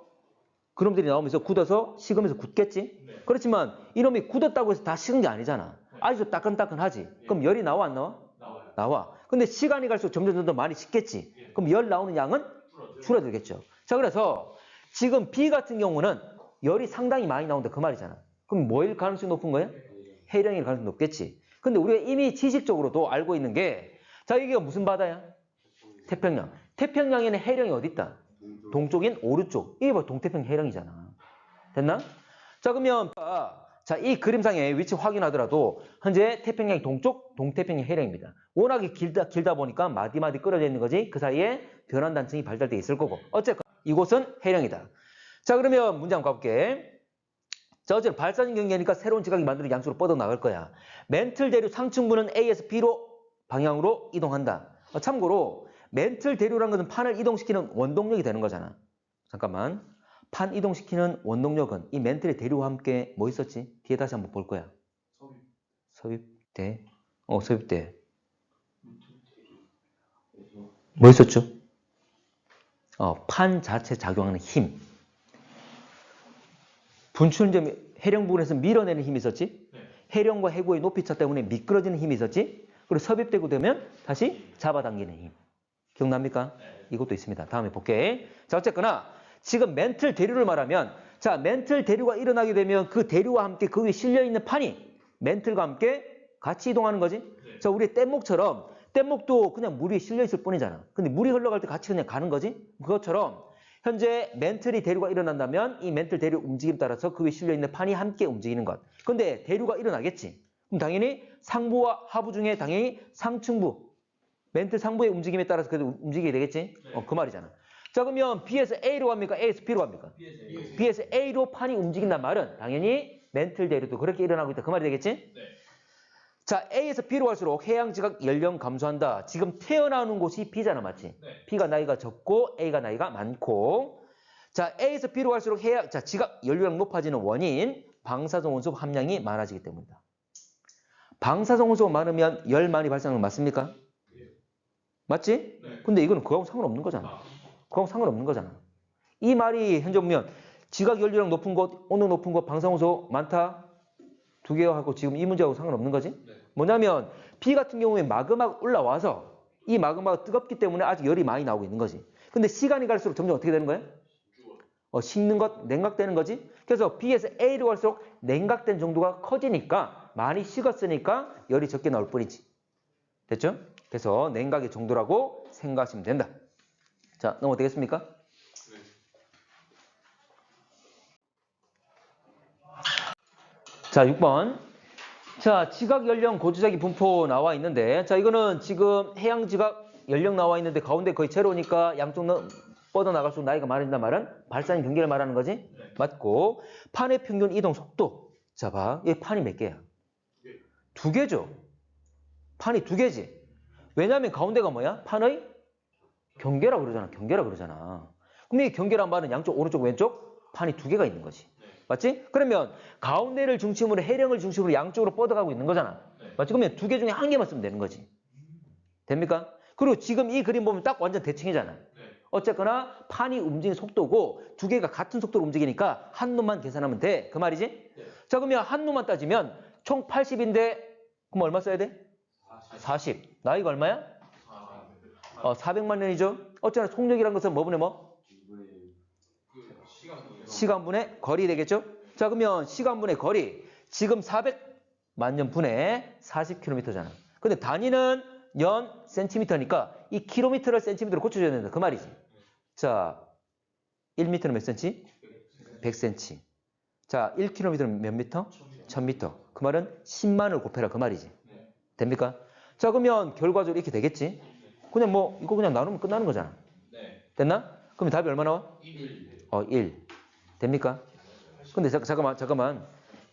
그놈들이 나오면서 굳어서 식으면서 굳겠지? 그렇지만 이놈이 굳었다고 해서 다 식은 게 아니잖아. 아직도 따끈따끈하지? 그럼 열이 나와, 안 나와? 나와. 근데 시간이 갈수록 점점 더 많이 식겠지? 그럼 열 나오는 양은 줄어들겠죠. 자, 그래서 지금 B 같은 경우는 열이 상당히 많이 나온다, 그 말이잖아. 그럼 뭐일 가능성이 높은 거야? 해령일 가능성이 높겠지. 근데 우리가 이미 지식적으로도 알고 있는 게, 자, 이게 무슨 바다야? 태평양. 태평양에는 해령이 어디 있다? 동쪽인 오른쪽. 이게 바로 동태평양 해령이잖아. 됐나? 자, 그러면 자, 이 그림상의 위치 확인하더라도 현재 태평양이 동쪽 동태평양 해령입니다. 워낙에 길다 보니까 마디마디 끌어져 있는 거지. 그 사이에 변환 단층이 발달돼 있을 거고. 어쨌건 이곳은 해령이다. 자, 그러면 문제 한번 가볼게. 자, 어쨌든 발산형 경계니까 새로운 지각이 만들어 양쪽으로 뻗어 나갈 거야. 멘틀 대류 상층부는 A에서 B로 방향으로 이동한다. 참고로 멘틀 대류라는 것은 판을 이동시키는 원동력이 되는 거잖아. 잠깐만. 판 이동시키는 원동력은 이 멘틀의 대류와 함께 뭐 있었지? 뒤에 다시 한번 볼 거야. 섭입대. 섭입대. 뭐 있었죠? 판 자체 작용하는 힘. 분출점 해령 부분에서 밀어내는 힘이 있었지? 해령과 해구의 높이차 때문에 미끄러지는 힘이 있었지? 그리고 섭입되고 되면 다시 잡아당기는 힘. 기억납니까? 이것도 있습니다. 다음에 볼게. 자, 어쨌거나 지금 멘틀 대류를 말하면, 자, 멘틀 대류가 일어나게 되면 그 대류와 함께 그 위에 실려있는 판이 멘틀과 함께 같이 이동하는 거지. 자, 우리 뗏목처럼 뗏목도 그냥 물 위에 실려있을 뿐이잖아. 근데 물이 흘러갈 때 같이 그냥 가는 거지. 그것처럼 현재 멘틀이 대류가 일어난다면 이 멘틀 대류 움직임 따라서 그 위에 실려있는 판이 함께 움직이는 것. 근데 대류가 일어나겠지. 그럼 당연히 상부와 하부 중에 당연히 상층부, 멘틀 상부의 움직임에 따라서 그래도 움직이게 되겠지? 그 말이잖아. 자, 그러면 B에서 A로 갑니까? A에서 B로 갑니까? B에서 A로 판이 움직인단 말은 당연히 멘틀 대류도 그렇게 일어나고 있다. 그 말이 되겠지? 자, A에서 B로 갈수록 해양지각 연령 감소한다. 지금 태어나는 곳이 B잖아, 맞지? B가 나이가 적고 A가 나이가 많고. 자, A에서 B로 갈수록 지각 연료량 높아지는 원인, 방사성 원소 함량이 많아지기 때문이다. 방사성 원소가 많으면 열 많이 발생하는 거 맞습니까? 맞지? 네. 근데 이거는 그거하고 상관없는 거잖아. 그거하고 상관없는 거잖아. 이 말이 현재 보면 지각 연료량 높은 곳, 온도 높은 곳, 방사원소 많다. 두 개하고 지금 이 문제하고 상관없는 거지? 네. 뭐냐면 B 같은 경우에 마그마가 올라와서 이 마그마가 뜨겁기 때문에 아직 열이 많이 나오고 있는 거지. 근데 시간이 갈수록 점점 어떻게 되는 거야? 식는 것, 냉각되는 거지. 그래서 B에서 A로 갈수록 냉각된 정도가 커지니까 많이 식었으니까 열이 적게 나올 뿐이지. 됐죠? 그래서 냉각의 정도라고 생각하시면 된다. 자, 넘어가 되겠습니까? 자, 6번. 자, 지각 연령 고지자기 분포 나와 있는데, 자, 이거는 지금 해양 지각 연령 나와 있는데 가운데 거의 제로니까 양쪽 뻗어 나갈수록 나이가 많아진단 말은 발산의 경계를 말하는 거지? 맞고, 판의 평균 이동 속도. 자, 봐. 이 판이 몇 개야? 두 개죠? 판이 두 개지? 왜냐면 가운데가 뭐야? 판의 경계라고 그러잖아. 경계라고 그러잖아. 그럼 이 경계란 말은 양쪽 오른쪽 왼쪽 판이 두 개가 있는 거지. 맞지? 그러면 가운데를 중심으로 해령을 중심으로 양쪽으로 뻗어가고 있는 거잖아. 맞지? 그러면 두 개 중에 한 개만 쓰면 되는 거지. 됩니까? 그리고 지금 이 그림 보면 딱 완전 대칭이잖아. 어쨌거나 판이 움직이는 속도고 두 개가 같은 속도로 움직이니까 한 놈만 계산하면 돼. 그 말이지? 자, 그러면 한 놈만 따지면 총 80인데 그럼 얼마 써야 돼? 40. 나이가 얼마야? 400만 년이죠. 어쨌거나 속력이란 것은 뭐분의 뭐? 시간분의 거리 되겠죠? 자, 그러면 시간분의 거리. 지금 400만 년 분의 40km잖아. 근데 단위는 연 센티미터니까 이 킬로미터를 센티미터로 고쳐줘야 된다. 그 말이지. 자, 1m는 몇 cm? 100cm. 자, 1km는 몇 미터? 1000m. 그 말은 10만을 곱해라. 그 말이지. 됩니까? 자, 그러면 결과적으로 이렇게 되겠지? 그냥 뭐 이거 그냥 나누면 끝나는 거잖아. 됐나? 그럼 답이 얼마 나와? 1. 됩니까? 근데 잠깐만.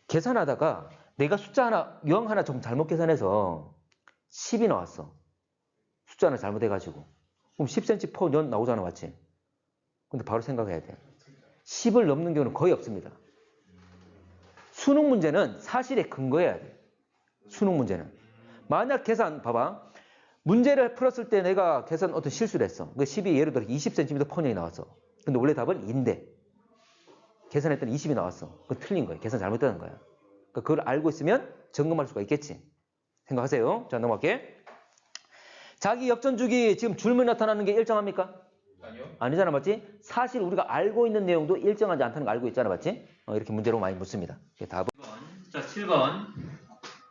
계산하다가 내가 숫자 하나, 영 하나 좀 잘못 계산해서 10이 나왔어. 숫자 하나 잘못해가지고. 그럼 10cm 퍼 연 나오잖아, 맞지? 근데 바로 생각해야 돼. 10을 넘는 경우는 거의 없습니다. 수능 문제는 사실에 근거해야 돼. 수능 문제는. 만약 계산, 봐봐. 문제를 풀었을 때 내가 계산 어떤 실수를 했어. 그 10이 예를 들어 20cm 퍼 년이 나왔어. 근데 원래 답은 2인데. 계산했더니 20이 나왔어. 그건 틀린 거야. 계산 잘못되는 거야. 그러니까 그걸 알고 있으면 점검할 수가 있겠지. 생각하세요. 자, 넘어갈게. 자기 역전주기 지금 줄무늬 나타나는 게 일정합니까? 아니요. 아니잖아, 맞지? 사실 우리가 알고 있는 내용도 일정하지 않다는 거 알고 있잖아, 맞지? 이렇게 문제로 많이 묻습니다. 답은. 자, 7번.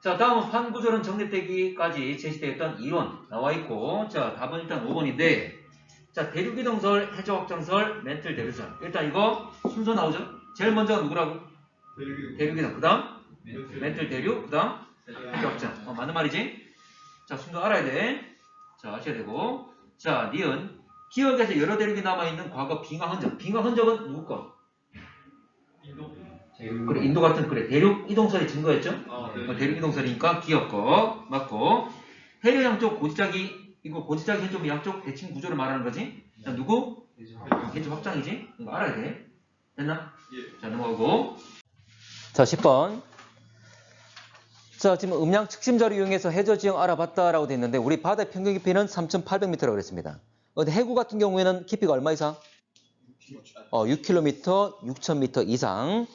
자, 다음은 판구조론 정립되기까지 제시되어 있던 이론 나와 있고, 자, 답은 일단 5번인데, 자, 대륙이동설, 해저확장설, 멘틀 대류설. 일단 이거 순서 나오죠? 제일 먼저 누구라고? 대륙이동. 그 다음? 멘틀 대류. 그 다음? 해저확장. 맞는 말이지? 자, 순서 알아야 돼. 자, 아셔야 되고. 자, 니은. 기억에서 여러 대륙이 남아있는 과거 빙하 흔적. 빙하 흔적은 누구 거? 그래, 인도 같은, 그래. 대륙 이동설이 증거였죠? 대륙 이동설이니까 기억 거. 맞고. 해류 양쪽 고지자기. 이거 고지자기 현존 양쪽 대칭 구조를 말하는 거지. 자, 누구? 해저 확장이지. 이거 알아야 돼. 됐나? 자, 넘어가고. 자, 10번. 자, 지금 음량 측심자를 이용해서 해저 지형 알아봤다라고 돼 있는데 우리 바다의 평균 깊이는 3,800m라고 그랬습니다. 근데 해구 같은 경우에는 깊이가 얼마 이상? 6km, 6,000m 이상.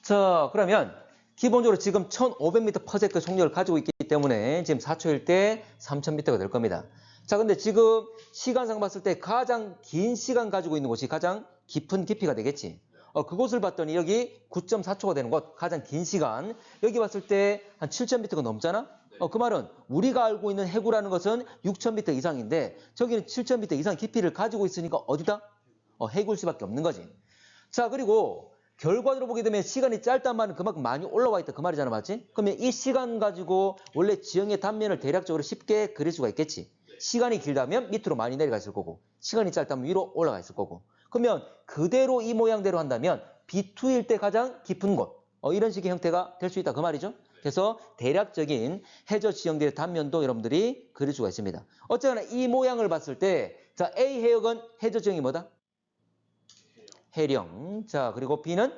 자, 그러면 기본적으로 지금 1,500m 퍼세크 속력을 가지고 있기 때문에 지금 4초일 때 3,000m가 될 겁니다. 자, 근데 지금 시간상 봤을 때 가장 긴 시간 가지고 있는 곳이 가장 깊은 깊이가 되겠지. 그곳을 봤더니 여기 9.4초가 되는 곳, 가장 긴 시간. 여기 봤을 때 한 7,000m가 넘잖아? 그 말은 우리가 알고 있는 해구라는 것은 6,000m 이상인데 저기는 7,000m 이상 깊이를 가지고 있으니까 어디다? 해구일 수밖에 없는 거지. 자, 그리고 결과적으로 보게 되면 시간이 짧단 말은 그만큼 많이 올라와 있다 그 말이잖아, 맞지? 그러면 이 시간 가지고 원래 지형의 단면을 대략적으로 쉽게 그릴 수가 있겠지. 시간이 길다면 밑으로 많이 내려가 있을 거고 시간이 짧다면 위로 올라가 있을 거고 그러면 그대로 이 모양대로 한다면 B2일 때 가장 깊은 곳 이런 식의 형태가 될 수 있다 그 말이죠. 그래서 대략적인 해저 지형들의 단면도 여러분들이 그릴 수가 있습니다. 어쨌거나 이 모양을 봤을 때 자, A 해역은 해저 지형이 뭐다? 해령. 자, 그리고 B는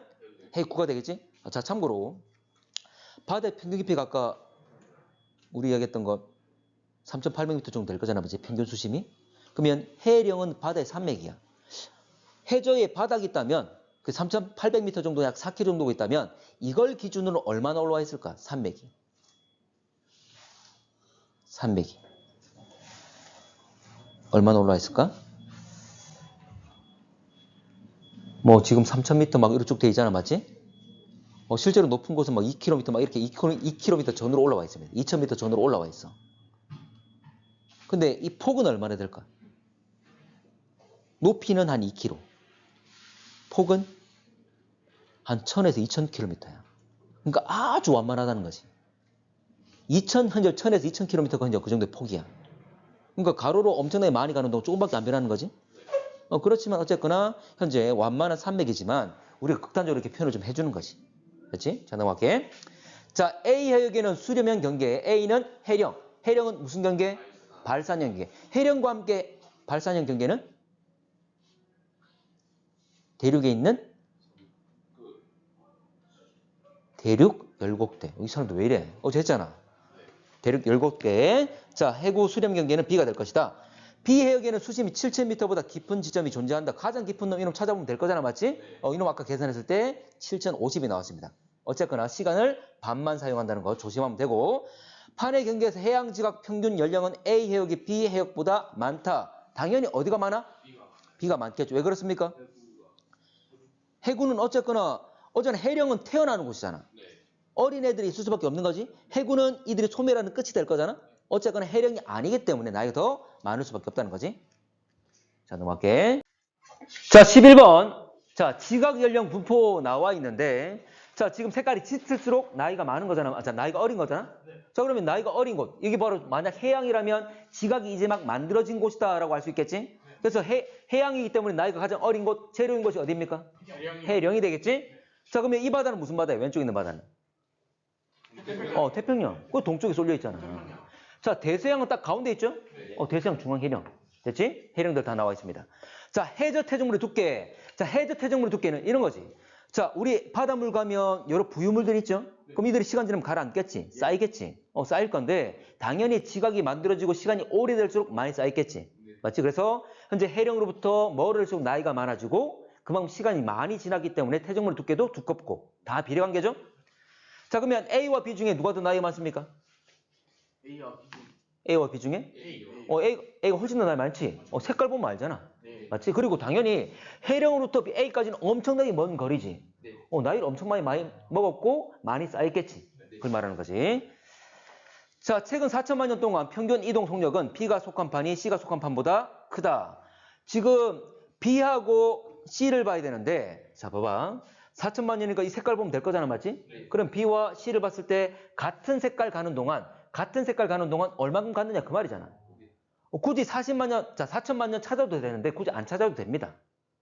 해구가 되겠지? 자, 참고로 바다의 평균 깊이가 아까 우리 이야기했던 것 3,800m 정도 될 거잖아, 맞지? 평균 수심이. 그러면 해령은 바다의 산맥이야. 해저에 바닥이 있다면 그 3,800m 정도 약 4km 정도가 있다면 이걸 기준으로 얼마나 올라와 있을까? 산맥이. 얼마나 올라와 있을까? 뭐 지금 3,000m 막 이렇게 쭉 돼 있잖아, 맞지? 실제로 높은 곳은 막 2km 막 이렇게 2km 전으로 올라와 있습니다. 2,000m 전으로 올라와 있어. 근데 이 폭은 얼마나 될까? 높이는 한 2km. 폭은 한 1,000에서 2,000km야. 그러니까 아주 완만하다는 거지. 1000에서 2,000km가 현재 그 정도의 폭이야. 그러니까 가로로 엄청나게 많이 가는 동안 조금밖에 안 변하는 거지. 그렇지만 어쨌거나 현재 완만한 산맥이지만 우리가 극단적으로 이렇게 표현을 좀 해주는 거지. 그렇지? 자, 넘어갈게. 자, A 해역에는 수렴형 경계, A는 해령. 해령은 무슨 경계? 발산형 경계. 해령과 함께 발산형 경계는 대륙에 있는 대륙 열곡대. 여기 사람들 왜 이래? 어제 했잖아. 대륙 열곡대. 자, 해구 수렴 경계는 B가 될 것이다. B 해역에는 수심이 7,000m보다 깊은 지점이 존재한다. 가장 깊은 놈 이놈 찾아보면 될 거잖아, 맞지? 이놈 아까 계산했을 때 7,050이 나왔습니다. 어쨌거나 시간을 반만 사용한다는 거 조심하면 되고, 판의 경계에서 해양 지각 평균 연령은 A 해역이 B 해역보다 많다. 당연히 어디가 많아? B가 많겠죠. 왜 그렇습니까? 해구는 어쨌거나 어제는 해령은 태어나는 곳이잖아. 어린애들이 있을 수밖에 없는 거지. 해구는 이들이 소멸하는 끝이 될 거잖아. 어쨌거나 해령이 아니기 때문에 나이가 더 많을 수밖에 없다는 거지. 자, 넘어갈게. 자, 11번. 자, 지각 연령 분포 나와 있는데, 자, 지금 색깔이 짙을수록 나이가 많은 거잖아. 자, 나이가 어린 거잖아. 자, 그러면 나이가 어린 곳. 이게 바로 만약 해양이라면 지각이 이제 막 만들어진 곳이다라고 할 수 있겠지. 그래서 해양이기 때문에 나이가 가장 어린 곳, 재료인 곳이 어디입니까? 해령이 되겠지. 자, 그러면 이 바다는 무슨 바다예요? 왼쪽에 있는 바다는? 태평양. 그 동쪽에 쏠려 있잖아. 자, 대서양은 딱 가운데 있죠? 대서양 중앙 해령. 됐지? 해령들 다 나와 있습니다. 자, 해저 태적물의 두께. 자, 해저 태적물의 두께는 이런 거지. 자, 우리 바닷물 가면 여러 부유물들 있죠? 그럼 이들이 시간 지나면 가라앉겠지? 쌓이겠지? 쌓일 건데 당연히 지각이 만들어지고 시간이 오래될수록 많이 쌓이겠지? 맞지? 그래서 현재 해령으로부터 멀을수록 나이가 많아지고 그만큼 시간이 많이 지났기 때문에 태적물의 두께도 두껍고 다 비례관계죠? 자, 그러면 A와 B 중에 누가 더 나이가 많습니까? A와 B 중에? A가 훨씬 더 나이 많지? 색깔 보면 알잖아. 맞지? 그리고 당연히 해령으로부터 A까지는 엄청나게 먼 거리지. 나이를 엄청 많이 먹었고 많이 쌓였겠지. 그걸 말하는 거지. 자, 최근 4천만 년 동안 평균 이동 속력은 B가 속한 판이 C가 속한 판보다 크다. 지금 B하고 C를 봐야 되는데, 자, 봐봐. 4천만 년이니까 이 색깔 보면 될 거잖아, 맞지? 그럼 B와 C를 봤을 때 같은 색깔 가는 동안 얼마큼 갔느냐 그 말이잖아. 굳이 40만 년, 자, 4천만 년 찾아도 되는데 굳이 안 찾아도 됩니다.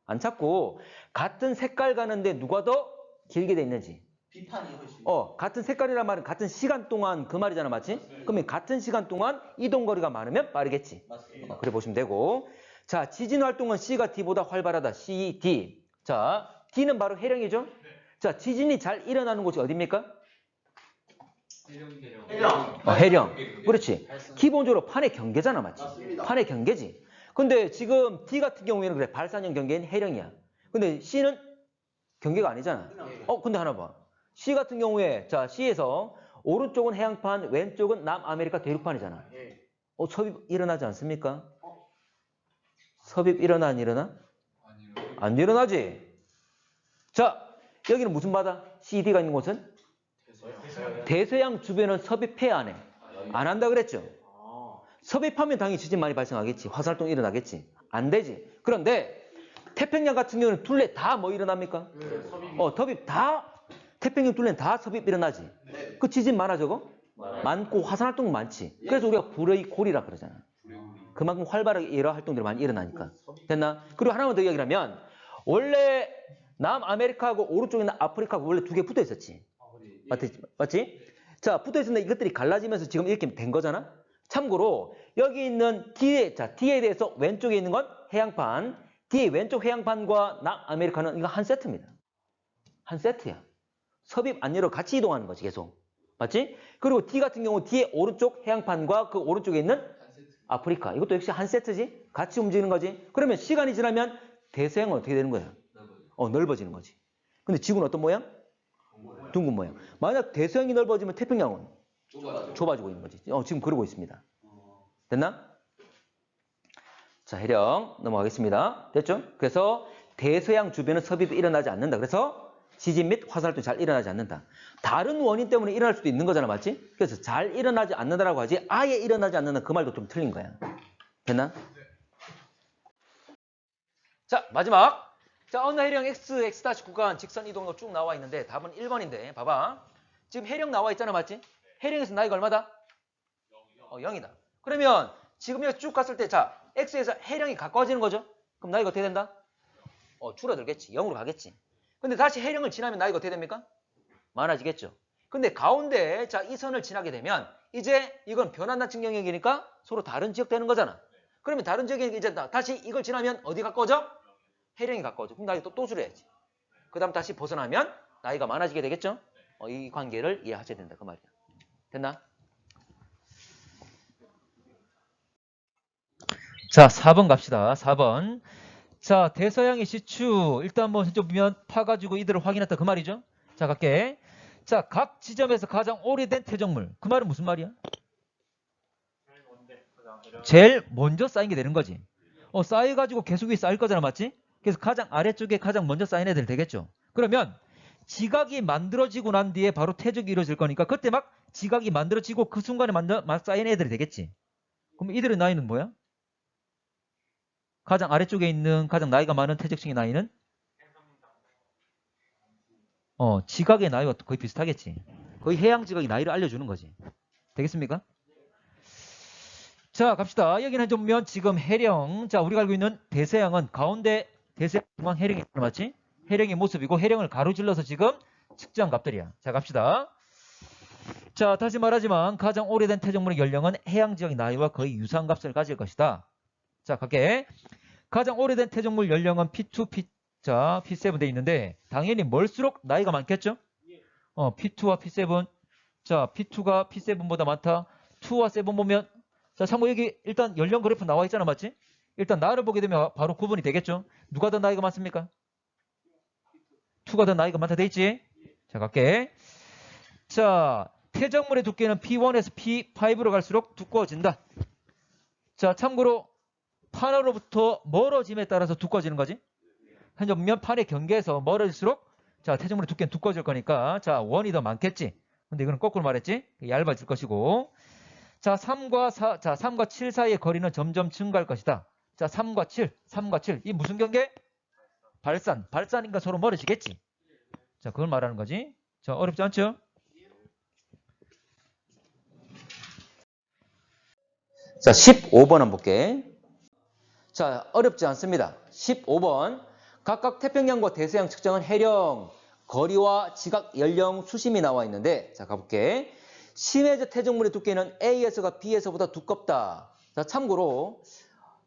안 찾고 같은 색깔 가는데 누가 더 길게 돼 있는지. 비판이 훨씬. 같은 색깔이란 말은 같은 시간 동안 그 말이잖아, 맞지? 그러면 같은 시간 동안 이동 거리가 많으면 빠르겠지. 맞습니다. 그래 보시면 되고. 자, 지진 활동은 C가 D보다 활발하다. C, D. 자, D는 바로 해령이죠? 자, 지진이 잘 일어나는 곳이 어디입니까? 해령. 그렇지. 기본적으로 판의 경계잖아, 맞지? 맞습니다. 판의 경계지. 근데 지금 D 같은 경우에는 그래, 발산형 경계는 해령이야. 근데 C는 경계가 아니잖아. 근데 하나 봐. C 같은 경우에, 자, C에서 오른쪽은 해양판, 왼쪽은 남아메리카 대륙판이잖아. 섭입 일어나지 않습니까? 섭입 일어나, 안 일어나? 안 일어나지? 자, 여기는 무슨 바다? CD가 있는 곳은? 대서양 주변은 섭입해 안 해? 안 한다 그랬죠? 섭입하면 당연히 지진 많이 발생하겠지. 화산활동 일어나겠지. 안 되지. 그런데 태평양 같은 경우는 둘레 다 뭐 일어납니까? 섭입 다 태평양 둘레는 다 섭입 일어나지. 그 지진 많아 저거? 많고 화산활동 많지. 그래서 우리가 불의 고리라 그러잖아. 그만큼 활발하게 이런 활동들이 많이 일어나니까. 됐나? 그리고 하나만 더 이야기를 하면 원래 남아메리카하고 오른쪽에 있는 아프리카하고 원래 두 개 붙어 있었지. 맞지? 자, 붙어 있었는데 이것들이 갈라지면서 지금 이렇게 된 거잖아. 참고로 여기 있는 D에 대해서 왼쪽에 있는 건 해양판, D의 왼쪽 해양판과 남아메리카는 이거 한 세트입니다. 한 세트야. 섭입 안내로 같이 이동하는 거지 계속. 맞지? 그리고 D 같은 경우 D의 오른쪽 해양판과 그 오른쪽에 있는 아프리카. 이것도 역시 한 세트지? 같이 움직이는 거지? 그러면 시간이 지나면 대서양은 어떻게 되는 거야? 넓어지는 거지. 근데 지구는 어떤 모양? 둥근 모양. 만약 대서양이 넓어지면 태평양은 좁아지고 있는 거지. 지금 그러고 있습니다. 됐나? 자, 해령 넘어가겠습니다. 됐죠? 그래서 대서양 주변은 섭입이 일어나지 않는다. 그래서 지진 및 화산 활동이 잘 일어나지 않는다. 다른 원인 때문에 일어날 수도 있는 거잖아, 맞지? 그래서 잘 일어나지 않는다라고 하지 아예 일어나지 않는다 그 말도 좀 틀린 거야. 됐나? 자, 마지막. 자, 어느 해령 x, x' 구간 직선 이동으로 쭉 나와 있는데 답은 1번인데 봐봐. 지금 해령 나와 있잖아, 맞지? 해령에서 나이가 얼마다? 0이다. 그러면 지금 여기 쭉 갔을 때 자, x에서 해령이 가까워지는 거죠? 그럼 나이가 어떻게 된다? 줄어들겠지. 0으로 가겠지. 근데 다시 해령을 지나면 나이가 어떻게 됩니까? 많아지겠죠. 근데 가운데 자, 이 선을 지나게 되면 이제 이건 변환단층 영역이니까 서로 다른 지역 되는 거잖아. 그러면 다른 지역이 이제 다시 이걸 지나면 어디 가까워져? 해령이 가까워져. 그럼 나이가 또 줄여야지. 그 다음 다시 벗어나면 나이가 많아지게 되겠죠? 이 관계를 이해하셔야 된다. 그 말이야. 됐나? 자, 4번 갑시다. 4번. 자, 대서양의 시추. 일단 한번 저쪽 보면 파가지고 이들을 확인했다. 그 말이죠? 자, 갈게. 자, 각 지점에서 가장 오래된 퇴적물. 그 말은 무슨 말이야? 제일 먼저 쌓인 게 되는 거지. 쌓여가지고 계속 위에 쌓일 거잖아, 맞지? 그래서 가장 아래쪽에 가장 먼저 쌓인 애들 되겠죠. 그러면 지각이 만들어지고 난 뒤에 바로 퇴적이 이루어질 거니까 그때 막 지각이 만들어지고 그 순간에 막 쌓인 애들이 되겠지. 그럼 이들의 나이는 뭐야? 가장 아래쪽에 있는 가장 나이가 많은 퇴적층의 나이는? 지각의 나이와 거의 비슷하겠지. 거의 해양 지각의 나이를 알려주는 거지. 되겠습니까? 자, 갑시다. 여기는 좀 보면 지금 해령. 자, 우리가 알고 있는 대서양은 가운데 대서양 중앙 해령이 있잖아, 맞지? 해령의 모습이고 해령을 가로질러서 지금 측정한 값들이야. 자, 갑시다. 자, 다시 말하지만 가장 오래된 퇴적물의 연령은 해양 지역의 나이와 거의 유사한 값을 가질 것이다. 자, 갈게. 가장 오래된 퇴적물 연령은 P2, P7 돼 있는데 당연히 멀수록 나이가 많겠죠? P2와 P7. 자, P2가 P7보다 많다. 2와 7 보면 자, 참고 여기 일단 연령 그래프 나와 있잖아, 맞지? 일단 나를 보게 되면 바로 구분이 되겠죠? 누가 더 나이가 많습니까? 2가 더 나이가 많다 돼 있지? 자, 갈게. 자, 퇴적물의 두께는 P1에서 P5로 갈수록 두꺼워진다. 자, 참고로 판으로부터 멀어짐에 따라서 두꺼워지는 거지. 현재 보면 판의 경계에서 멀어질수록 자, 퇴적물의 두께는 두꺼워질 거니까 자, 1이 더 많겠지. 근데 이거는 거꾸로 말했지. 얇아질 것이고. 자, 3과 7 사이의 거리는 점점 증가할 것이다. 자, 3과 7. 이 무슨 경계? 발산인가 서로 멀어지겠지. 자, 그걸 말하는 거지. 자, 어렵지 않죠? 자, 15번 한번 볼게. 자, 어렵지 않습니다. 15번. 각각 태평양과 대서양 측정은 해령, 거리와 지각, 연령, 수심이 나와 있는데 자, 가볼게. 심해저 퇴적물의 두께는 A에서가 B에서보다 두껍다. 자, 참고로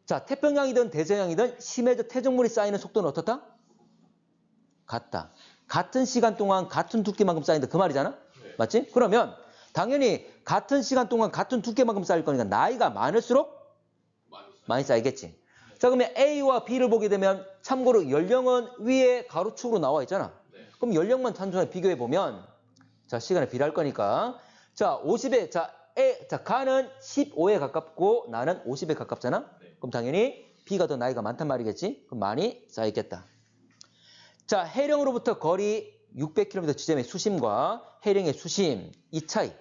자, 태평양이든 대서양이든 심해저 퇴적물이 쌓이는 속도는 어떻다? 같다. 같은 시간 동안 같은 두께만큼 쌓인다. 그 말이잖아? 네. 맞지? 그러면 당연히 같은 시간 동안 같은 두께만큼 쌓일 거니까 나이가 많을수록 많이 쌓이겠지. 자, 그러면 A와 B를 보게 되면 참고로 연령은 위에 가로축으로 나와 있잖아. 네. 그럼 연령만 단순하게 비교해 보면 자, 시간에 비례할 거니까 자, 50에 자, 가는 15에 가깝고 나는 50에 가깝잖아. 네. 그럼 당연히 B가 더 나이가 많단 말이겠지. 그럼 많이 쌓이겠다. 자, 해령으로부터 거리 600km 지점의 수심과 해령의 수심 이 차이.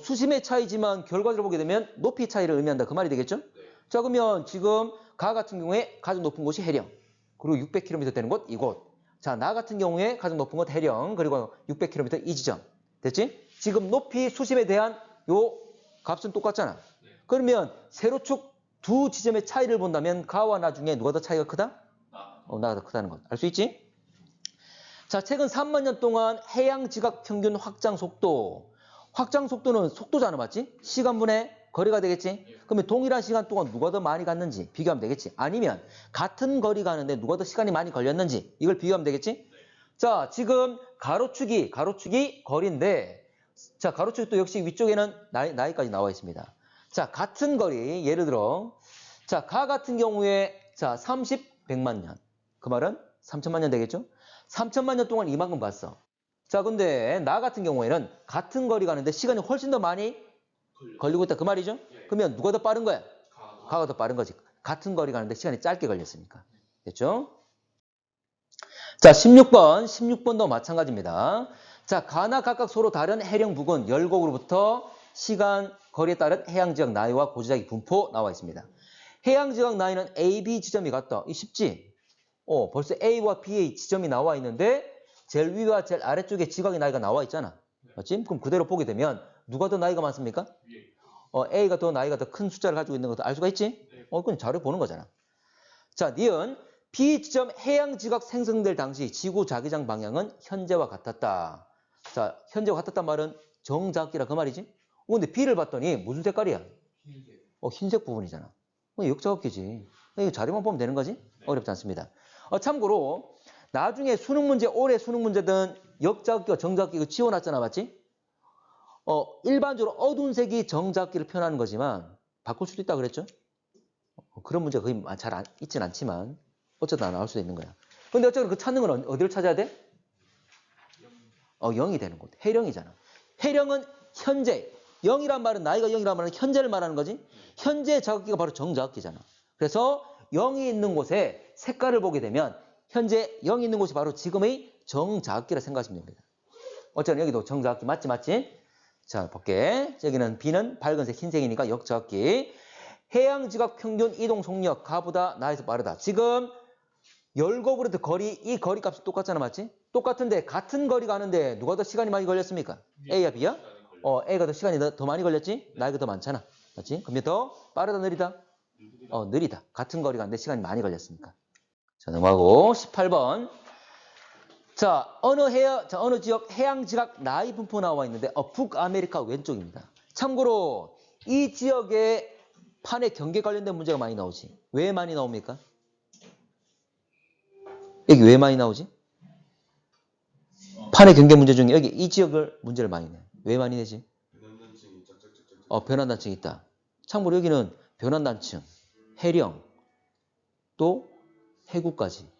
수심의 차이지만 결과적으로 보게 되면 높이 차이를 의미한다. 그 말이 되겠죠? 네. 자, 그러면 지금 가 같은 경우에 가장 높은 곳이 해령. 그리고 600km 되는 곳 이곳. 자, 나 같은 경우에 가장 높은 곳 해령. 그리고 600km 이 지점. 됐지? 지금 높이 수심에 대한 요 값은 똑같잖아. 네. 그러면 세로축 두 지점의 차이를 본다면 가와 나 중에 누가 더 차이가 크다? 나가 더 크다는 것. 알 수 있지? 자, 최근 3만 년 동안 해양 지각 평균 확장 속도. 확장 속도는 속도잖아, 맞지? 시간분의 거리가 되겠지? 그러면 동일한 시간 동안 누가 더 많이 갔는지 비교하면 되겠지? 아니면 같은 거리 가는데 누가 더 시간이 많이 걸렸는지 이걸 비교하면 되겠지? 자, 지금 가로축이 거리인데 자, 가로축이 또 역시 위쪽에는 나이까지 나와 있습니다. 자, 같은 거리, 예를 들어, 자, 가 같은 경우에, 자, 100만 년. 그 말은 3천만 년 되겠죠? 3천만 년 동안 이만큼 갔어. 자, 근데 나 같은 경우에는 같은 거리 가는데 시간이 훨씬 더 많이 걸리고 있다. 그 말이죠? 그러면 누가 더 빠른 거야? 가가 더 빠른 거지. 같은 거리 가는데 시간이 짧게 걸렸으니까. 됐죠? 자, 16번도 마찬가지입니다. 자, 가나 각각 서로 다른 해령 부근 열곡으로부터 시간, 거리에 따른 해양지각 나이와 고지각의 분포 나와 있습니다. 해양지각 나이는 A, B 지점이 같다. 이 쉽지? 벌써 A와 B의 지점이 나와 있는데 제일 위와 제일 아래쪽에 지각의 나이가 나와 있잖아. 맞지? 그럼 그대로 보게 되면 누가 더 나이가 많습니까? A가 더 나이가 더 큰 숫자를 가지고 있는 것도 알 수가 있지? 그건 자료 보는 거잖아. 자, 니은 B 지점 해양 지각 생성될 당시 지구 자기장 방향은 현재와 같았다. 자, 현재와 같았단 말은 정자기라 그 말이지? 근데 B를 봤더니 무슨 색깔이야? 흰색 부분이잖아. 역자각기지. 이거 자료만 보면 되는 거지? 어렵지 않습니다. 참고로 나중에 수능 문제, 올해 수능 문제든 역자각기와 정자각기 이거 지워놨잖아, 맞지? 일반적으로 어두운 색이 정자각기를 표현하는 거지만 바꿀 수도 있다 그랬죠? 그런 문제가 거의 잘 있진 않지만 어쩌다 나올 수도 있는 거야. 근데 어쨌든 그 찾는 건 어디를 찾아야 돼? 0이 되는 곳. 해령이잖아. 해령은 현재. 0이란 말은 나이가 0이란 말은 현재를 말하는 거지. 현재 자각기가 바로 정자각기잖아. 그래서 0이 있는 곳에 색깔을 보게 되면 현재 0이 있는 곳이 바로 지금의 정자각기라 생각하시면 됩니다. 어쨌든 여기도 정자각기 맞지? 자, 볼게. 여기는 B는 밝은색 흰색이니까 역자각기. 해양지각 평균 이동 속력 가보다 나에서 빠르다. 지금 열곡으로부터 거리, 이 거리 값이 똑같잖아, 맞지? 똑같은데 같은 거리 가는데 누가 더 시간이 많이 걸렸습니까? A야, B야? A가 더 시간이 더 많이 걸렸지? 나이가 더 많잖아, 맞지? 그러면 더 빠르다, 느리다? 느리다. 같은 거리 가는데 시간이 많이 걸렸으니까. 자, 넘어가고 18번. 자, 어느 지역 해양지각 나이 분포 나와 있는데 북아메리카 왼쪽입니다. 참고로 이 지역에 판에 경계 관련된 문제가 많이 나오지. 왜 많이 나옵니까? 여기 왜 많이 나오지? 판의 경계 문제 중에 여기 이 지역을 문제를 많이 내. 왜 많이 내지? 변환단층이 있다. 참고로 여기는 변환단층, 해령, 또 해구까지.